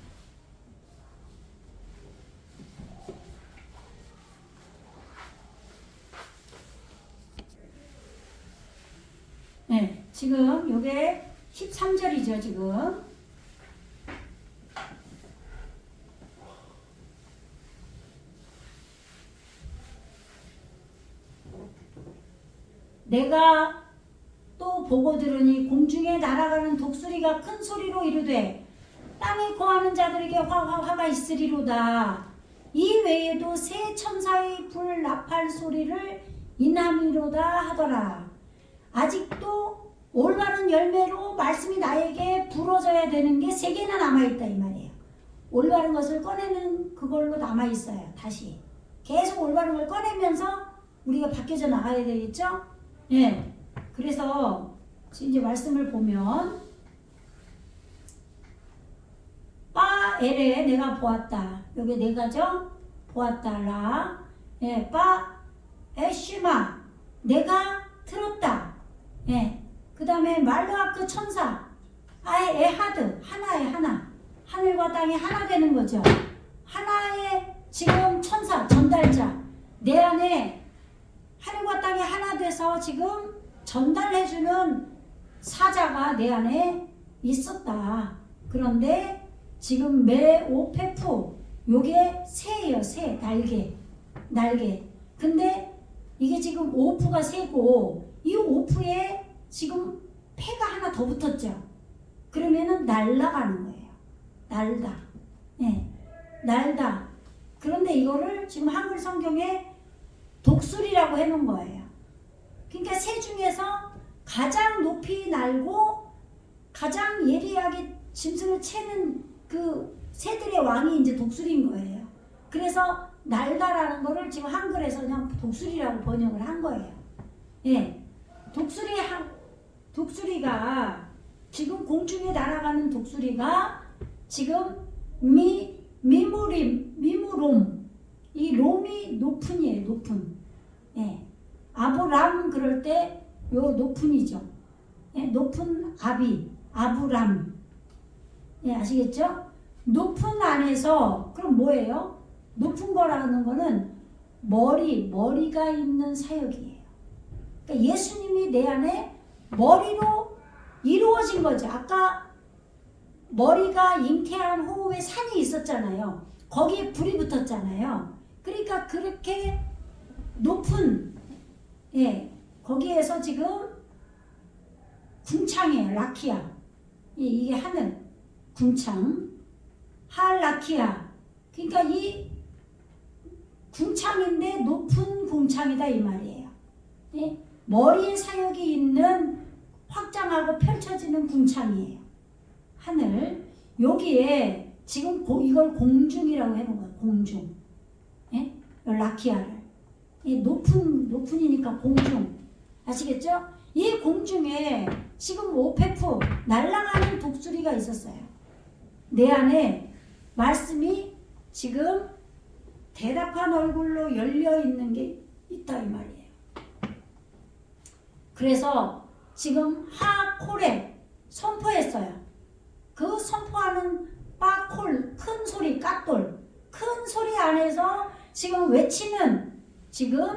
네, 지금 요게 13절이죠, 지금. 내가 또 보고 들으니 공중에 날아가는 독수리가 큰 소리로 이르되 땅에 거하는 자들에게 화가 있으리로다. 이 외에도 새 천사의 불 나팔 소리를 인함이로다 하더라. 아직도 올바른 열매로 말씀이 나에게 불어져야 되는 게 3개나 남아있다 이 말이에요. 올바른 것을 꺼내는 그걸로 남아있어요. 다시 계속 올바른 걸 꺼내면서 우리가 바뀌어져 나가야 되겠죠? 예. 그래서 이제 말씀을 보면 빠 엘에 내가 보았다. 여기 내가죠? 보았다 라. 예. 빠 에슈마 내가 들었다. 예. 그 다음에 말로아크 천사 아에 에하드 하나의 하나. 하늘과 땅이 하나 되는 거죠. 하나의 지금 천사 전달자 내 안에 하늘과 땅이 하나 돼서 지금 전달해주는 사자가 내 안에 있었다. 그런데 지금 메오페프 요게 새예요. 새 날개. 근데 이게 지금 오프가 새고 이 오프에 지금 폐가 하나 더 붙었죠. 그러면은 날아가는 거예요. 날다. 네, 날다. 그런데 이거를 지금 한글 성경에 독수리라고 해놓은 거예요. 그러니까 새 중에서 가장 높이 날고 가장 예리하게 짐승을 채는 그 새들의 왕이 이제 독수리인 거예요. 그래서 날다라는 거를 지금 한글에서 그냥 독수리라고 번역을 한 거예요. 예, 독수리가 지금 공중에 날아가는 독수리가 지금 미무롬 이 롬이 높은이에요. 높은. 예. 아브람 그럴 때 요 높은이죠. 예. 높은 아브람. 예, 아시겠죠? 높은 안에서 그럼 뭐예요? 높은 거라는 거는 머리가 있는 사역이에요. 그러니까 예수님이 내 안에 머리로 이루어진 거죠. 아까 머리가 잉태한 호흡에 산이 있었잖아요. 거기에 불이 붙었잖아요. 그러니까 그렇게 높은 예, 거기에서 지금 궁창이에요. 라키아. 이게 하늘. 궁창. 할라키아. 그러니까 이 궁창인데 높은 궁창이다 이 말이에요. 예? 머리에 사역이 있는 확장하고 펼쳐지는 궁창이에요. 하늘. 여기에 지금 이걸 공중이라고 해놓은 거예요. 공중. 예? 라키아를. 높은이니까 공중. 아시겠죠? 이 공중에 지금 오페프 날아가는 독수리가 있었어요. 내 안에 말씀이 지금 대답한 얼굴로 열려 있는 게 있다 이 말이에요. 그래서 지금 하콜에 선포했어요. 그 선포하는 빠콜, 큰 소리, 까돌, 큰 소리 안에서 지금 외치는 지금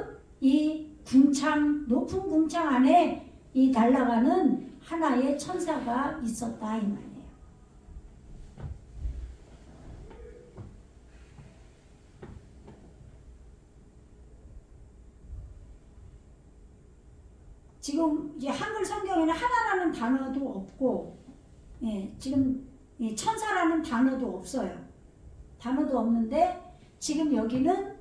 이 궁창, 높은 궁창 안에 이 날아가는 하나의 천사가 있었다 이 말이에요. 지금 이제 한글 성경에는 하나라는 단어도 없고, 예, 지금 천사라는 단어도 없어요. 단어도 없는데 지금 여기는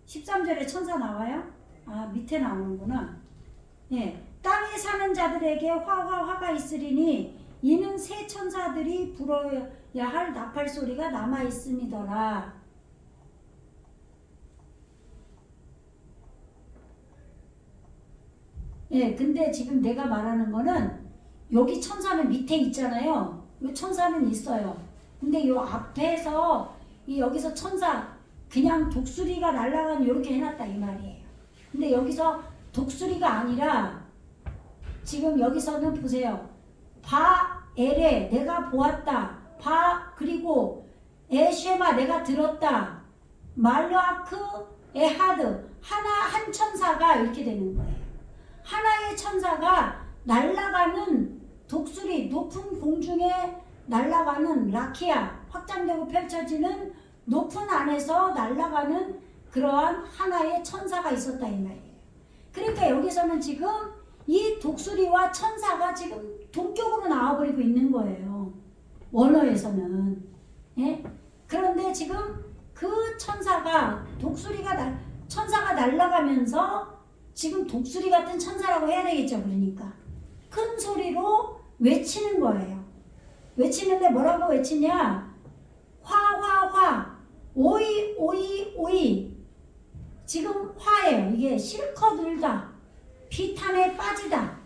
13절에 천사 나와요? 아, 밑에 나오는구나. 예, 땅에 사는 자들에게 화가 있으리니 이는 새 천사들이 불어야 할 나팔 소리가 남아 있음이더라. 예, 근데 지금 내가 말하는 거는 여기 천사는 밑에 있잖아요. 이 천사는 있어요. 근데 요 앞에서 여기서 천사 그냥 독수리가 날아간 이렇게 해놨다 이 말이에요. 근데 여기서 독수리가 아니라 지금 여기서는 보세요. 바엘에 내가 보았다. 그리고 에쉐마 내가 들었다. 말라크 에하드 한 천사가 이렇게 되는 거예요. 하나의 천사가 날아가는 독수리 높은 공중에 날아가는 라키아 확장되고 펼쳐지는 높은 안에서 날아가는 그러한 하나의 천사가 있었다 이 말이에요. 그러니까 여기서는 지금 이 독수리와 천사가 지금 동격으로 나와버리고 있는 거예요. 원어에서는. 예? 그런데 지금 그 천사가 천사가 날아가면서 지금 독수리 같은 천사라고 해야 되겠죠. 그러니까 큰 소리로 외치는 거예요. 외치는데 뭐라고 외치냐? 화 오이 지금 화예요. 이게 실컷 울다 비탄에 빠지다.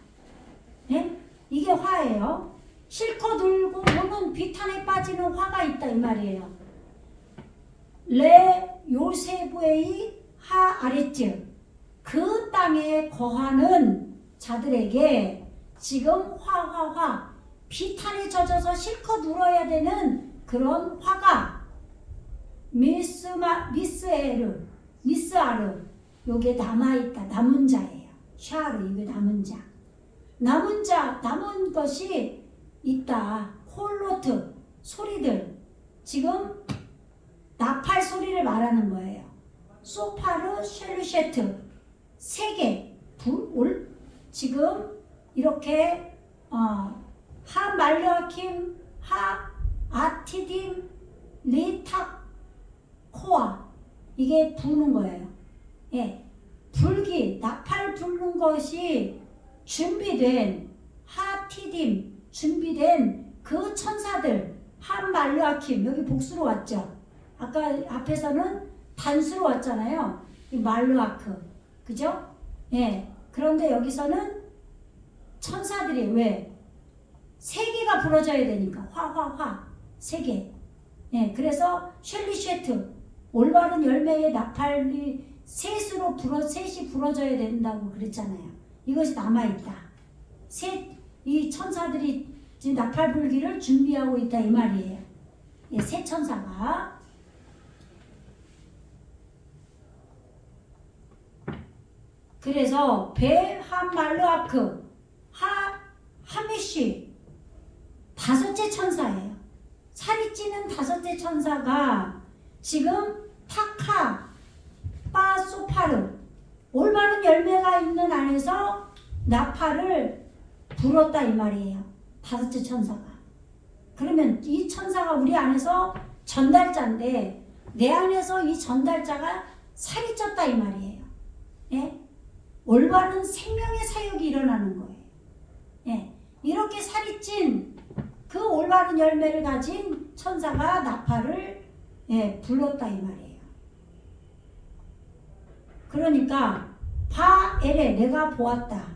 예? 이게 화예요. 실컷 울고 오는 비탄에 빠지는 화가 있다 이 말이에요. 레 요세부의 하 아레츠 그 땅에 거하는 자들에게 지금 화 비탄에 젖어서 실컷 울어야 되는 그런 화가 미스아르 요게 남아있다. 남은 자예요. 샤르 이게 남은 자. 남은 것이 있다. 콜로트 소리들 지금 나팔 소리를 말하는 거예요. 소파르 쉘루셰트 세 개 지금 이렇게 하 말려킴 하 아티딤 리탁 코아 이게 부는 거예요. 예, 불기 나팔 부는 것이 준비된 하티딤 준비된 그 천사들 한 말르아킴 여기 복수로 왔죠. 아까 앞에서는 단수로 왔잖아요. 이 말르아크 그죠? 예. 그런데 여기서는 천사들이 왜? 세 개가 부러져야 되니까 세 개. 예. 그래서 쉘리쉐트 올바른 열매의 나팔이 셋이 부러져야 된다고 그랬잖아요. 이것이 남아있다. 이 천사들이 지금 나팔 불기를 준비하고 있다 이 말이에요. 예, 세 천사가 그래서 베하말르아크 하미쉬 다섯째 천사예요. 살이 찌는 다섯째 천사가 지금 타카 빠소파르 올바른 열매가 있는 안에서 나팔을 불었다 이 말이에요. 다섯째 천사가. 그러면 이 천사가 우리 안에서 전달자인데 내 안에서 이 전달자가 살이 쪘다 이 말이에요. 예? 올바른 생명의 사역이 일어나는 거예요. 예. 이렇게 살이 찐 그 올바른 열매를 가진 천사가 나팔을 불렀다 이 말이에요. 그러니까 바엘에 내가 보았다.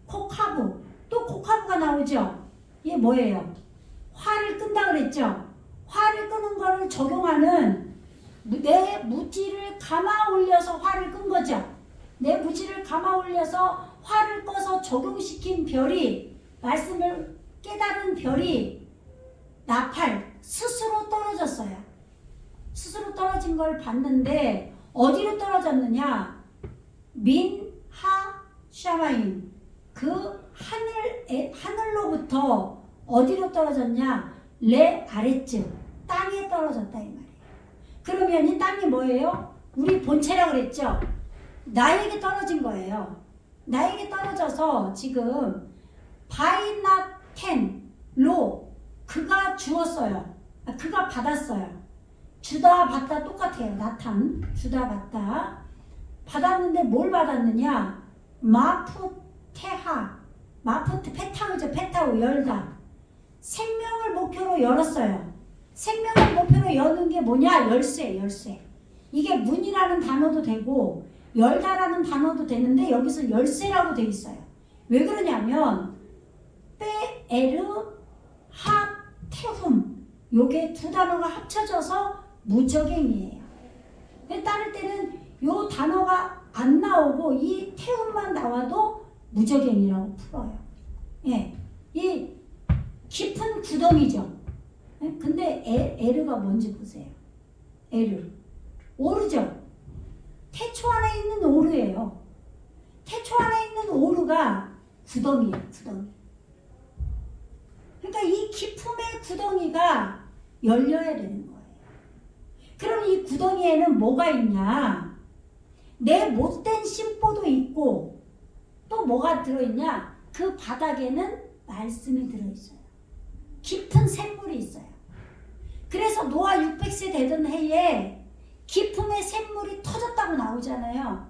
코카부 또 코카부가 나오죠. 이게 뭐예요? 화를 끈다 그랬죠. 화를 끄는 거를 적용하는 내 무지를 감아 올려서 화를 끈 거죠. 내 무지를 감아 올려서 화를 꺼서 적용시킨 별이 말씀을 깨달은 별이 나팔 스스로 떨어졌어요. 스스로 떨어진 걸 봤는데 어디로 떨어졌느냐? 민하 샤마임 그 하늘로부터 어디로 떨어졌냐? 레 아랫쯤 땅에 떨어졌다 이 말이에요. 그러면 이 땅이 뭐예요? 우리 본체라고 그랬죠. 나에게 떨어진 거예요. 나에게 떨어져서 지금 바이나텐로 그가 주었어요. 그가 받았어요. 주다 받다 똑같아요. 나탄 주다 받다 받았는데 뭘 받았느냐? 마푸테하 페타우죠. 페타우 열다. 생명을 목표로 열었어요. 생명을 목표로 여는 게 뭐냐? 열쇠. 이게 문이라는 단어도 되고 열다라는 단어도 되는데 여기서 열쇠라고 돼 있어요. 왜 그러냐면 빼에르 하테훔 요게 두 단어가 합쳐져서 무적행이에요. 따를 때는 요 단어가 안 나오고 이 태움만 나와도 무적행이라고 풀어요. 예, 이 깊은 구덩이죠. 예? 근데 에르가 뭔지 보세요. 에르 오르죠. 태초 안에 있는 오르예요. 태초 안에 있는 오르가 구덩이에요. 구덩이. 그러니까 이 기품의 구덩이가 열려야 되는 거예요. 그럼 이 구덩이에는 뭐가 있냐? 내 못된 심보도 있고 또 뭐가 들어있냐? 그 바닥에는 말씀이 들어있어요. 깊은 샘물이 있어요. 그래서 노아 600세 되던 해에 기품의 샘물이 터졌다고 나오잖아요.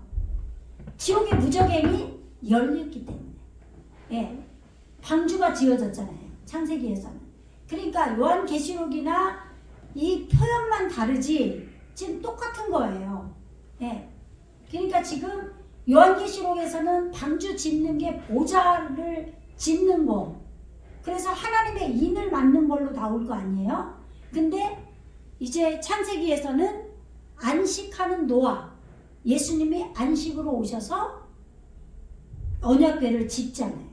지옥의 무적행이 열렸기 때문에. 예, 방주가 지어졌잖아요. 창세기에서는. 그러니까 요한계시록이나 이 표현만 다르지 지금 똑같은 거예요. 예. 그러니까 지금 요한계시록에서는 방주 짓는 게 보좌를 짓는 거. 그래서 하나님의 인을 맞는 걸로 나올 거 아니에요. 근데 이제 창세기에서는 안식하는 노아, 예수님이 안식으로 오셔서 언약궤를 짓잖아요.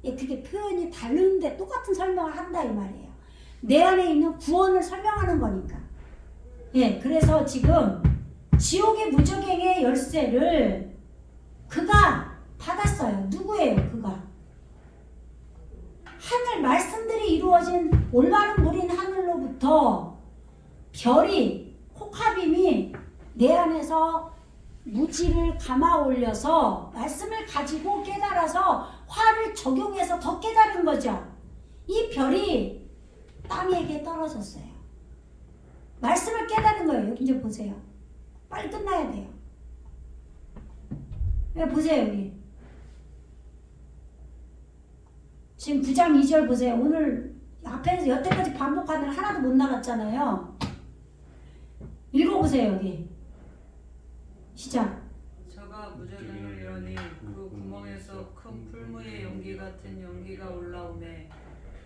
예, 그게 표현이 다른데 똑같은 설명을 한다 이 말이에요. 내 안에 있는 구원을 설명하는 거니까. 예, 그래서 지금 지옥의 무적행의 열쇠를 그가 받았어요. 누구예요? 그가. 하늘 말씀들이 이루어진 올바른 물인 하늘로부터 별이 코카빔이 내 안에서 무지를 감아 올려서 말씀을 가지고 깨달아서 화를 적용해서 더 깨달은 거죠. 이 별이 땅에게 떨어졌어요. 말씀을 깨달은 거예요. 이제 보세요. 빨리 끝나야 돼요. 보세요 여기. 지금 9장 2절 보세요. 오늘 앞에서 여태까지 반복하느라 하나도 못 나갔잖아요. 읽어보세요 여기. 시작. 저가 무저등을 여니 그 구멍에서 큰 풀무의 연기 같은 연기가 올라오매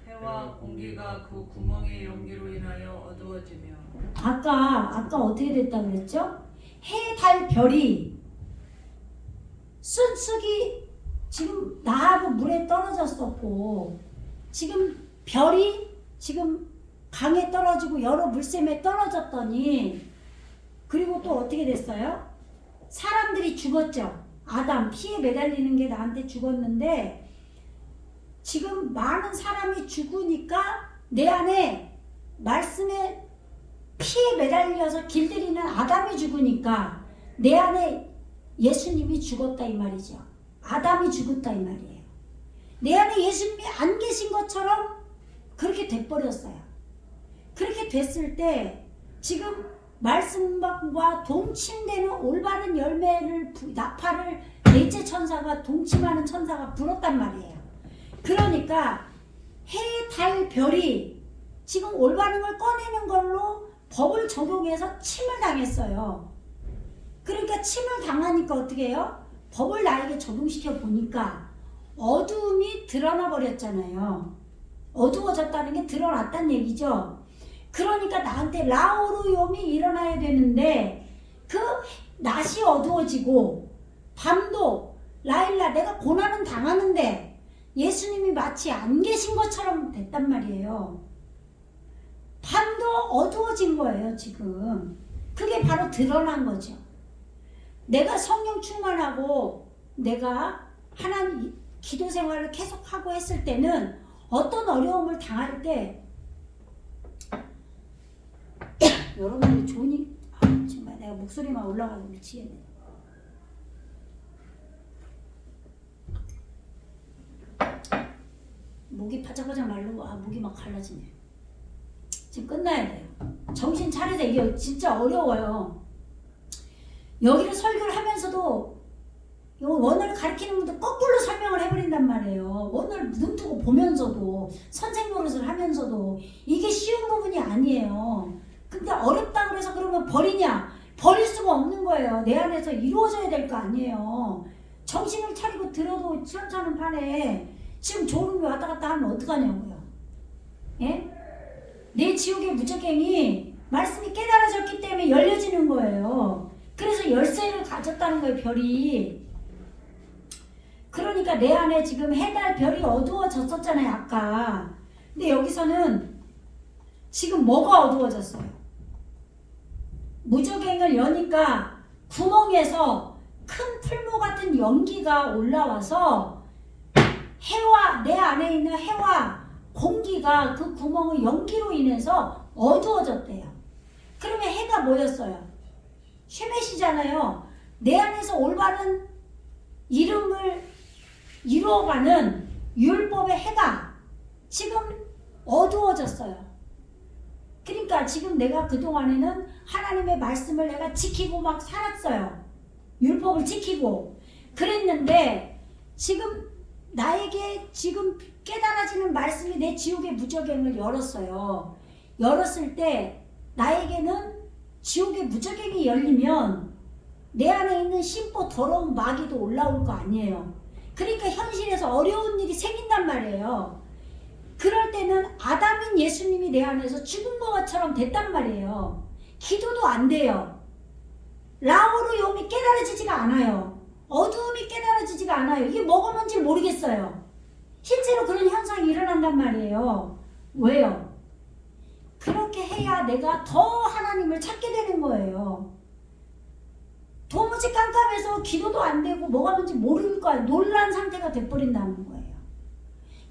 해와 공기가 그 구멍의 연기로 인하여 어두워지며. 아까 어떻게 됐다 그랬죠? 해, 달, 별이 쑥쑥이 지금 나하고 물에 떨어졌었고 지금 별이 지금 강에 떨어지고 여러 물샘에 떨어졌더니 그리고 또 어떻게 됐어요? 사람들이 죽었죠. 아담 피에 매달리는 게 나한테 죽었는데 지금 많은 사람이 죽으니까 내 안에 말씀에 피에 매달려서 길들이는 아담이 죽으니까 내 안에 예수님이 죽었다 이 말이죠. 아담이 죽었다 이 말이에요. 내 안에 예수님이 안 계신 것처럼 그렇게 돼버렸어요. 그렇게 됐을 때 지금 말씀과 동침되는 올바른 열매를 나팔을 넷째 천사가 동침하는 천사가 불었단 말이에요. 그러니까 해, 달, 별이 지금 올바른 걸 꺼내는 걸로 법을 적용해서 침을 당했어요. 그러니까 침을 당하니까 어떻게 해요? 법을 나에게 적용시켜 보니까 어두움이 드러나 버렸잖아요. 어두워졌다는 게 드러났단 얘기죠. 그러니까 나한테 라오르욤이 일어나야 되는데 그 낮이 어두워지고 밤도 라일라 내가 고난은 당하는데 예수님이 마치 안 계신 것처럼 됐단 말이에요. 밤도 어두워진 거예요 지금. 그게 바로 드러난 거죠. 내가 성령 충만하고 내가 하나님 기도 생활을 계속하고 했을 때는 어떤 어려움을 당할 때 여러분들이 좋으니 정말 내가 목소리만 올라가서 미치겠네. 목이 바짝바짝 마르고 목이 막 갈라지네. 지금 끝나야 돼요. 정신 차려야 돼. 이게 진짜 어려워요. 여기를 설교를 하면서도 원어를 가르치는 분들 거꾸로 설명을 해버린단 말이에요. 원어를 눈 뜨고 보면서도 선생 노릇을 하면서도 이게 쉬운 부분이 아니에요. 근데 어렵다고 해서 그러면 버리냐? 버릴 수가 없는 거예요. 내 안에서 이루어져야 될 거 아니에요. 정신을 차리고 들어도 시험차는 판에 지금 졸음이 왔다 갔다 하면 어떡하냐고요. 예? 내 지옥의 무적행이 말씀이 깨달아졌기 때문에 열려지는 거예요. 그래서 열쇠를 가졌다는 거예요, 별이. 그러니까 내 안에 지금 해달 별이 어두워졌었잖아요, 아까. 근데 여기서는 지금 뭐가 어두워졌어요? 무적행을 여니까 구멍에서 큰 풀무 같은 연기가 올라와서 해와 내 안에 있는 해와 공기가 그 구멍의 연기로 인해서 어두워졌대요. 그러면 해가 뭐였어요? 쉐벳이잖아요. 내 안에서 올바른 이름을 이루어가는 율법의 해가 지금 어두워졌어요. 그러니까 지금 내가 그동안에는 하나님의 말씀을 내가 지키고 막 살았어요. 율법을 지키고 그랬는데 지금 나에게 지금 깨달아지는 말씀이 내 지옥의 무적행을 열었어요. 열었을 때 나에게는 지옥의 무적행이 열리면 내 안에 있는 심보 더러운 마귀도 올라올 거 아니에요. 그러니까 현실에서 어려운 일이 생긴단 말이에요. 그럴 때는 아담인 예수님이 내 안에서 죽은 것처럼 됐단 말이에요. 기도도 안 돼요. 라오르욤이 깨달아지지가 않아요. 어두움이 깨달아지지가 않아요. 이게 뭐가 뭔지 모르겠어요. 실제로 그런 현상이 일어난단 말이에요. 왜요? 그렇게 해야 내가 더 하나님을 찾게 되는 거예요. 도무지 깜깜해서 기도도 안 되고 뭐가 뭔지 모를 거야. 놀란 상태가 돼버린다는 거예요.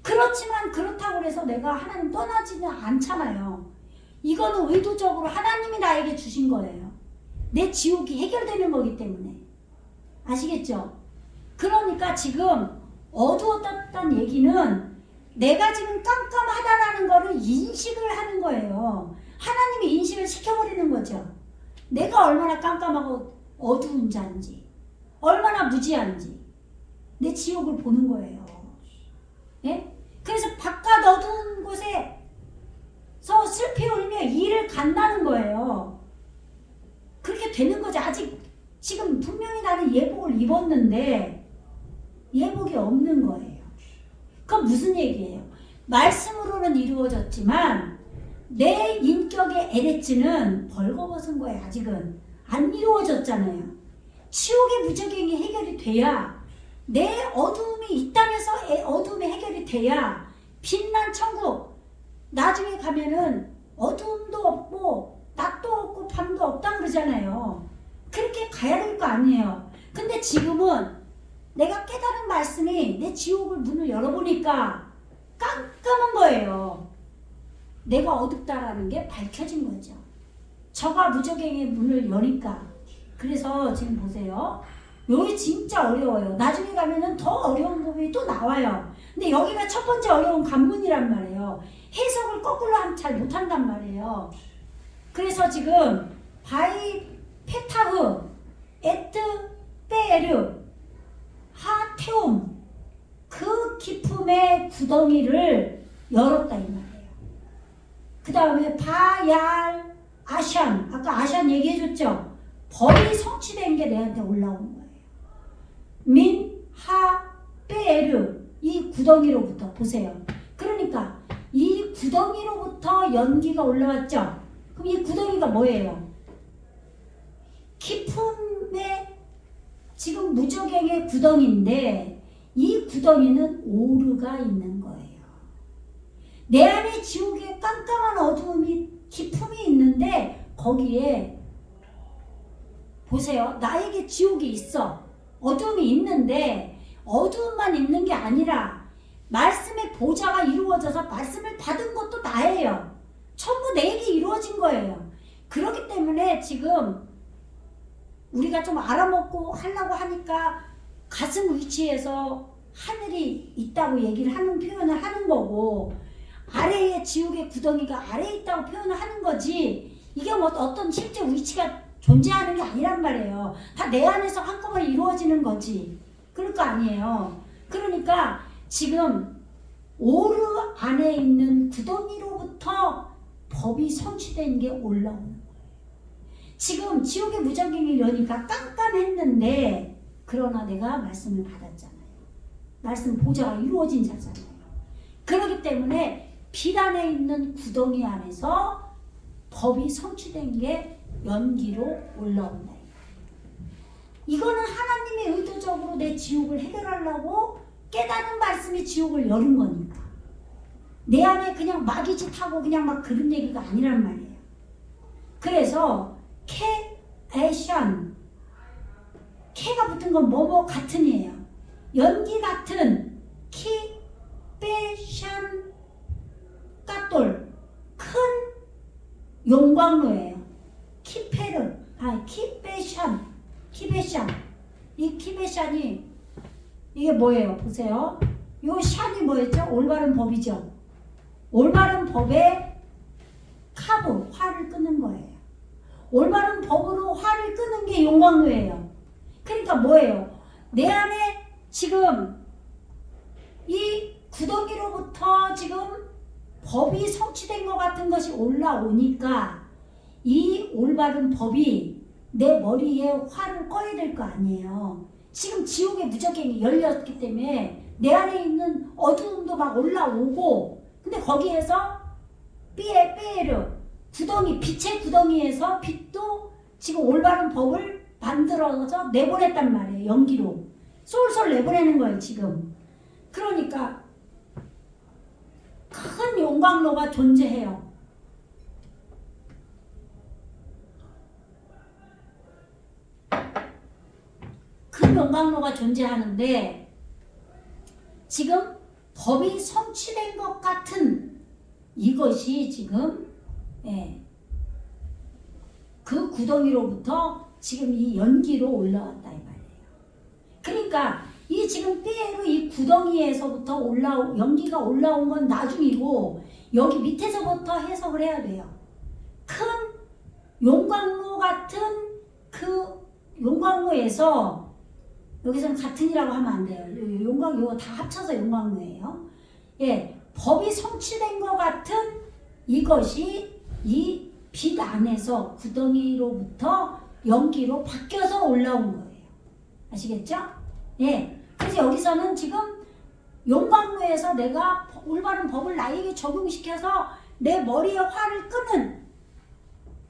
그렇지만 그렇다고 해서 내가 하나님 떠나지는 않잖아요. 이거는 의도적으로 하나님이 나에게 주신 거예요. 내 지옥이 해결되는 거기 때문에. 아시겠죠? 그러니까 지금 어두웠다는 얘기는 내가 지금 깜깜하다라는 거를 인식을 하는 거예요. 하나님이 인식을 시켜버리는 거죠. 내가 얼마나 깜깜하고 어두운 자인지, 얼마나 무지한지 내 지옥을 보는 거예요. 예? 그래서 바깥 어두운 곳에서 슬피 울며 이를 간다는 거예요. 그렇게 되는 거죠. 아직 지금 분명히 나는 예복을 입었는데 예복이 없는 거예요. 그건 무슨 얘기예요? 말씀으로는 이루어졌지만 내 인격의 에레츠는 벌거벗은 거예요. 아직은 안 이루어졌잖아요. 지옥의 무적행이 해결이 돼야 내 어두움이 이 땅에서 어두움이 해결이 돼야 빛난 천국 나중에 가면은 어두움도 없고 낮도 없고 밤도 없다 그러잖아요. 그렇게 가야 될 거 아니에요. 근데 지금은 내가 깨달은 말씀이 내 지옥을 문을 열어보니까 깜깜한 거예요. 내가 어둡다라는 게 밝혀진 거죠. 저가 무적행의 문을 여니까 그래서 지금 보세요. 여기 진짜 어려워요. 나중에 가면은 더 어려운 부분이 또 나와요. 근데 여기가 첫 번째 어려운 관문이란 말이에요. 해석을 거꾸로 하면 잘 못한단 말이에요. 그래서 지금 바이 페타흐 에트 페에르 하테움 그 깊음의 구덩이를 열었다 이 말이에요. 그 다음에 바얄 아샨 아까 아샨 얘기해줬죠. 법이 성취된 게 내한테 올라온 거예요. 민, 하, 페에르 이 구덩이로부터 보세요. 그러니까 이 구덩이로부터 연기가 올라왔죠. 그럼 이 구덩이가 뭐예요? 깊음의 지금 무적행의 구덩이인데 이 구덩이는 오르가 있는 거예요. 내 안에 지옥의 깜깜한 어두움이 깊음이 있는데 거기에 보세요. 나에게 지옥이 있어. 어둠이 있는데 어두움만 있는 게 아니라 말씀의 보좌가 이루어져서 말씀을 받은 것도 나예요. 전부 내게 이루어진 거예요. 그렇기 때문에 지금 우리가 좀 알아먹고 하려고 하니까 가슴 위치에서 하늘이 있다고 얘기를 하는 표현을 하는 거고 아래에 지옥의 구덩이가 아래에 있다고 표현을 하는 거지 이게 뭐 어떤 실제 위치가 존재하는 게 아니란 말이에요. 다 내 안에서 한꺼번에 이루어지는 거지. 그럴 거 아니에요. 그러니까 지금 오르 안에 있는 구덩이로부터 법이 성취된 게 올라오는 거예요. 지금 지옥의 무적행이 여니까 깜깜했는데 그러나 내가 말씀을 받았잖아요. 말씀 보좌가 이루어진 자잖아요. 그렇기 때문에 빛 안에 있는 구덩이 안에서 법이 성취된 게 연기로 올라온다. 이거는 하나님의 의도적으로 내 지옥을 해결하려고 깨닫는 말씀이 지옥을 여는 거니까. 내 안에 그냥 마귀짓하고 그냥 막 그런 얘기가 아니란 말이에요. 그래서 에션 캐가 붙은 건 뭐뭐 같은이에요. 연기 같은 키베샨 까돌 큰 용광로예요. 키페르 키베샨 이 키베샨이 이게 뭐예요? 보세요. 요 샨이 뭐였죠? 올바른 법이죠. 올바른 법에 카브 화를 끄는 거예요. 올바른 법으로 화를 끄는 게 용광로예요. 그러니까 뭐예요? 내 안에 지금 이 구덩이로부터 지금 법이 성취된 것 같은 것이 올라오니까 이 올바른 법이 내 머리에 화를 꺼야 될 거 아니에요. 지금 지옥의 무적행이 열렸기 때문에 내 안에 있는 어두움도 막 올라오고 근데 거기에서 삐에르 구덩이 빛의 구덩이에서 빛도 지금 올바른 법을 만들어서 내보냈단 말이에요. 연기로 쏠쏠 내보내는 거예요. 지금 그러니까 큰 용광로가 존재해요. 큰 용광로가 존재하는데 지금 법이 성취된 것 같은 이것이 지금 그 구덩이로부터 지금 이 연기로 올라왔다 이 말이에요. 그러니까 이 지금 삐에로 이 구덩이에서부터 연기가 올라온 건 나중이고 여기 밑에서부터 해석을 해야 돼요. 큰 용광로 같은 그 용광로에서 여기서는 같은이라고 하면 안 돼요. 용광로 이거 다 합쳐서 용광로예요. 법이 성취된 것 같은 이것이 이 빛 안에서 구덩이로부터 연기로 바뀌어서 올라온 거예요. 아시겠죠? 그래서 여기서는 지금 용광로에서 내가 올바른 법을 나에게 적용시켜서 내 머리에 화를 끄는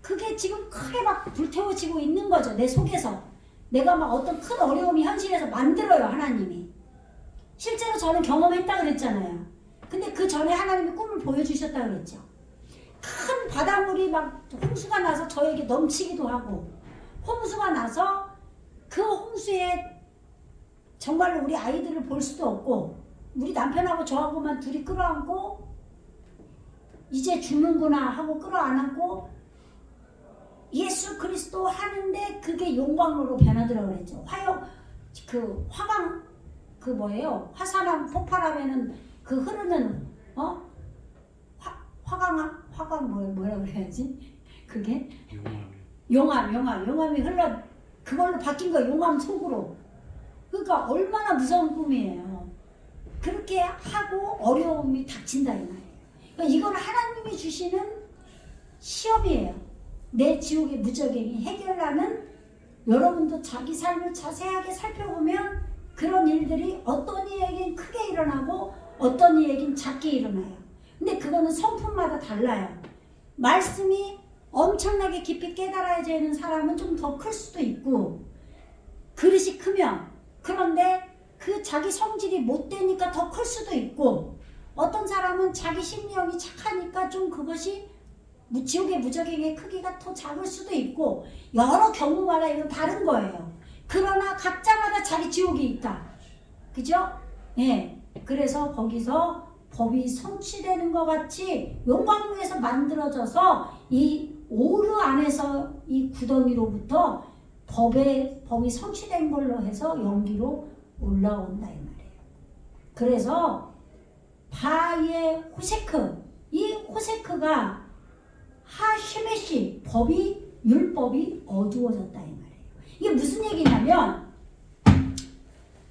그게 지금 크게 막 불태워지고 있는 거죠. 내 속에서. 내가 막 어떤 큰 어려움이 현실에서 만들어요. 하나님이. 실제로 저는 경험했다 그랬잖아요. 근데 그 전에 하나님이 꿈을 보여주셨다 그랬죠. 큰 바닷물이 막 홍수가 나서 저에게 넘치기도 하고 홍수가 나서 그 홍수에 정말로 우리 아이들을 볼 수도 없고 우리 남편하고 저하고만 둘이 끌어안고 이제 죽는구나 하고 끌어안았고 예수 그리스도 하는데 그게 용광로로 변하더라고 그랬죠. 화강 그 뭐예요? 화산암 폭발하면은 그 흐르는 화강 뭐라 그래야지? 그게 용암이 흘러 그걸로 바뀐 거 용암 속으로. 그러니까 얼마나 무서운 꿈이에요. 그렇게 하고 어려움이 닥친다 이 말이에요. 그러니까 이건 하나님이 주시는 시험이에요. 내 지옥의 무적행이 해결하는 여러분도 자기 삶을 자세하게 살펴보면 그런 일들이 어떤 이에겐 크게 일어나고 어떤 이에겐 작게 일어나요. 근데 그거는 성품마다 달라요. 말씀이 엄청나게 깊이 깨달아야 되는 사람은 좀 더 클 수도 있고 그릇이 크면 그런데 그 자기 성질이 못 되니까 더 클 수도 있고 어떤 사람은 자기 심령이 착하니까 좀 그것이 지옥의 무적행의 크기가 더 작을 수도 있고 여러 경우마다 이건 다른 거예요. 그러나 각자마다 자기 지옥이 있다. 그죠? 예. 그래서 거기서 법이 성취되는 것 같이 용광로에서 만들어져서 이 오르 안에서 이 구덩이로부터 법이 성취된 걸로 해서 연기로 올라온다 이 말이에요. 그래서 바의 호세크, 이 호세크가 하쉐메시 율법이 어두워졌다 이 말이에요. 이게 무슨 얘기냐면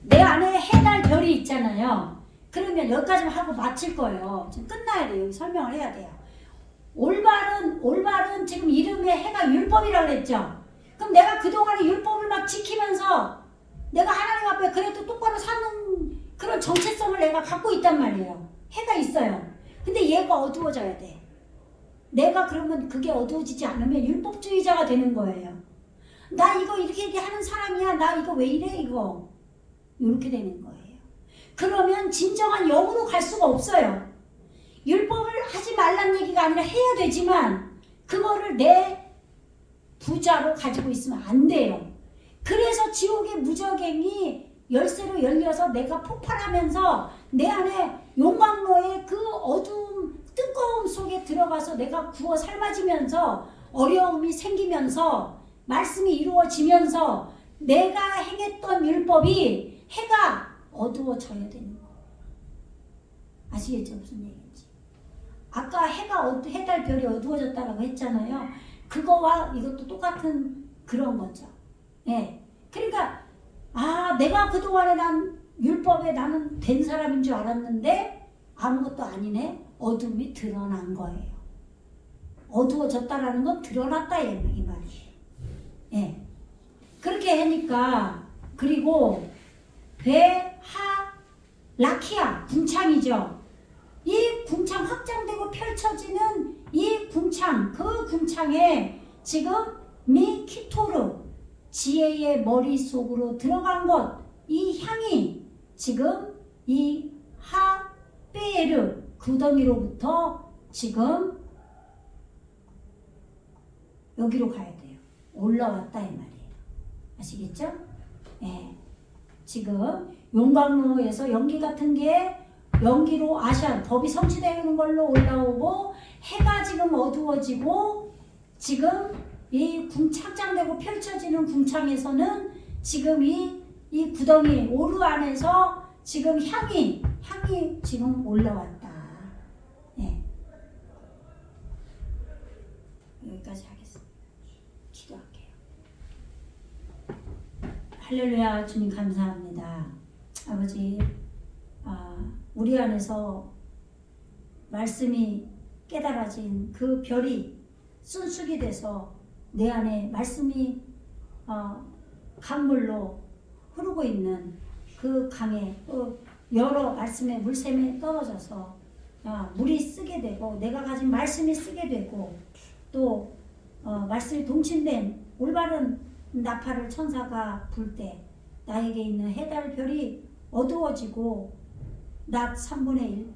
내 안에 해달 별이 있잖아요. 그러면 여기까지만 하고 마칠 거예요. 지금 끝나야 돼요. 설명을 해야 돼요. 올바른 지금 이름에 해가 율법이라고 그랬죠. 그럼 내가 그동안에 율법을 막 지키면서 내가 하나님 앞에 그래도 똑바로 사는 그런 정체성을 내가 갖고 있단 말이에요. 해가 있어요. 근데 얘가 어두워져야 돼. 내가 그러면 그게 어두워지지 않으면 율법주의자가 되는 거예요. 나 이거 이렇게 하는 사람이야. 나 이거 왜 이래 이거. 이렇게 되는 거예요. 그러면 진정한 영으로 갈 수가 없어요. 율법을 하지 말란 얘기가 아니라 해야 되지만 그거를 내 부자로 가지고 있으면 안 돼요. 그래서 지옥의 무적행이 열쇠로 열려서 내가 폭발하면서 내 안에 용광로의 그 어두움 뜨거움 속에 들어가서 내가 구워 삶아지면서 어려움이 생기면서 말씀이 이루어지면서 내가 행했던 율법이 해가 어두워져야 되는 거. 아시겠죠? 무슨 얘기인지. 아까 해달 별이 어두워졌다라고 했잖아요. 그거와 이것도 똑같은 그런 거죠. 예. 그러니까 내가 그동안에 난 율법에 나는 된 사람인 줄 알았는데 아무것도 아니네. 어둠이 드러난 거예요. 어두워졌다라는 건 드러났다 이 말이에요. 예. 그렇게 하니까 그리고 라키아 궁창이죠. 이 궁창 확장되고 펼쳐지는 이 궁창, 그 궁창에 지금 미키토르 지혜의 머릿속으로 들어간 것, 이 향이 지금 이 하베르 구덩이로부터 지금 여기로 가야 돼요. 올라왔다 이 말이에요. 아시겠죠? 예. 지금 용광로에서 연기 같은 게 연기로 아시안 법이 성취되는 걸로 올라오고 해가 지금 어두워지고 지금 이 궁창장되고 펼쳐지는 궁창에서는 지금 이 구덩이 오르 안에서 지금 향이 지금 올라왔다. 예. 여기까지 하겠습니다. 기도할게요. 할렐루야. 주님 감사합니다. 아버지 우리 안에서 말씀이 깨달아진 그 별이 순수기 돼서 내 안에 말씀이 강물로 흐르고 있는 그 강에 여러 말씀의 물샘에 떨어져서 물이 쓰게 되고 내가 가진 말씀이 쓰게 되고 또 말씀이 동침된 올바른 나팔을 천사가 불 때 나에게 있는 해달별이 어두워지고 낮 3분의 1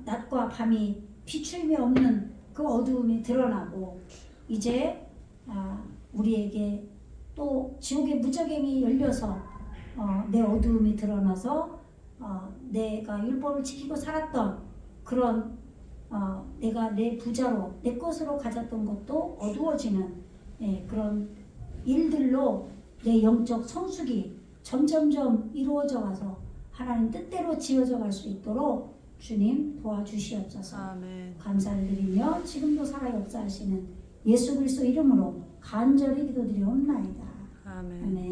낮과 밤이 비추임이 없는 그 어두움이 드러나고 이제 우리에게 또 지옥의 무적행이 열려서 내 어두움이 드러나서 내가 율법을 지키고 살았던 그런 내가 내 부자로 내 것으로 가졌던 것도 어두워지는 그런 일들로 내 영적 성숙이 점점점 이루어져 가서 하나님 뜻대로 지어져 갈 수 있도록 주님 도와주시옵소서. 아멘. 감사를 드리며 지금도 살아 역사하시는 예수 그리스도 이름으로 간절히 기도드리옵나이다. 아멘. 아멘.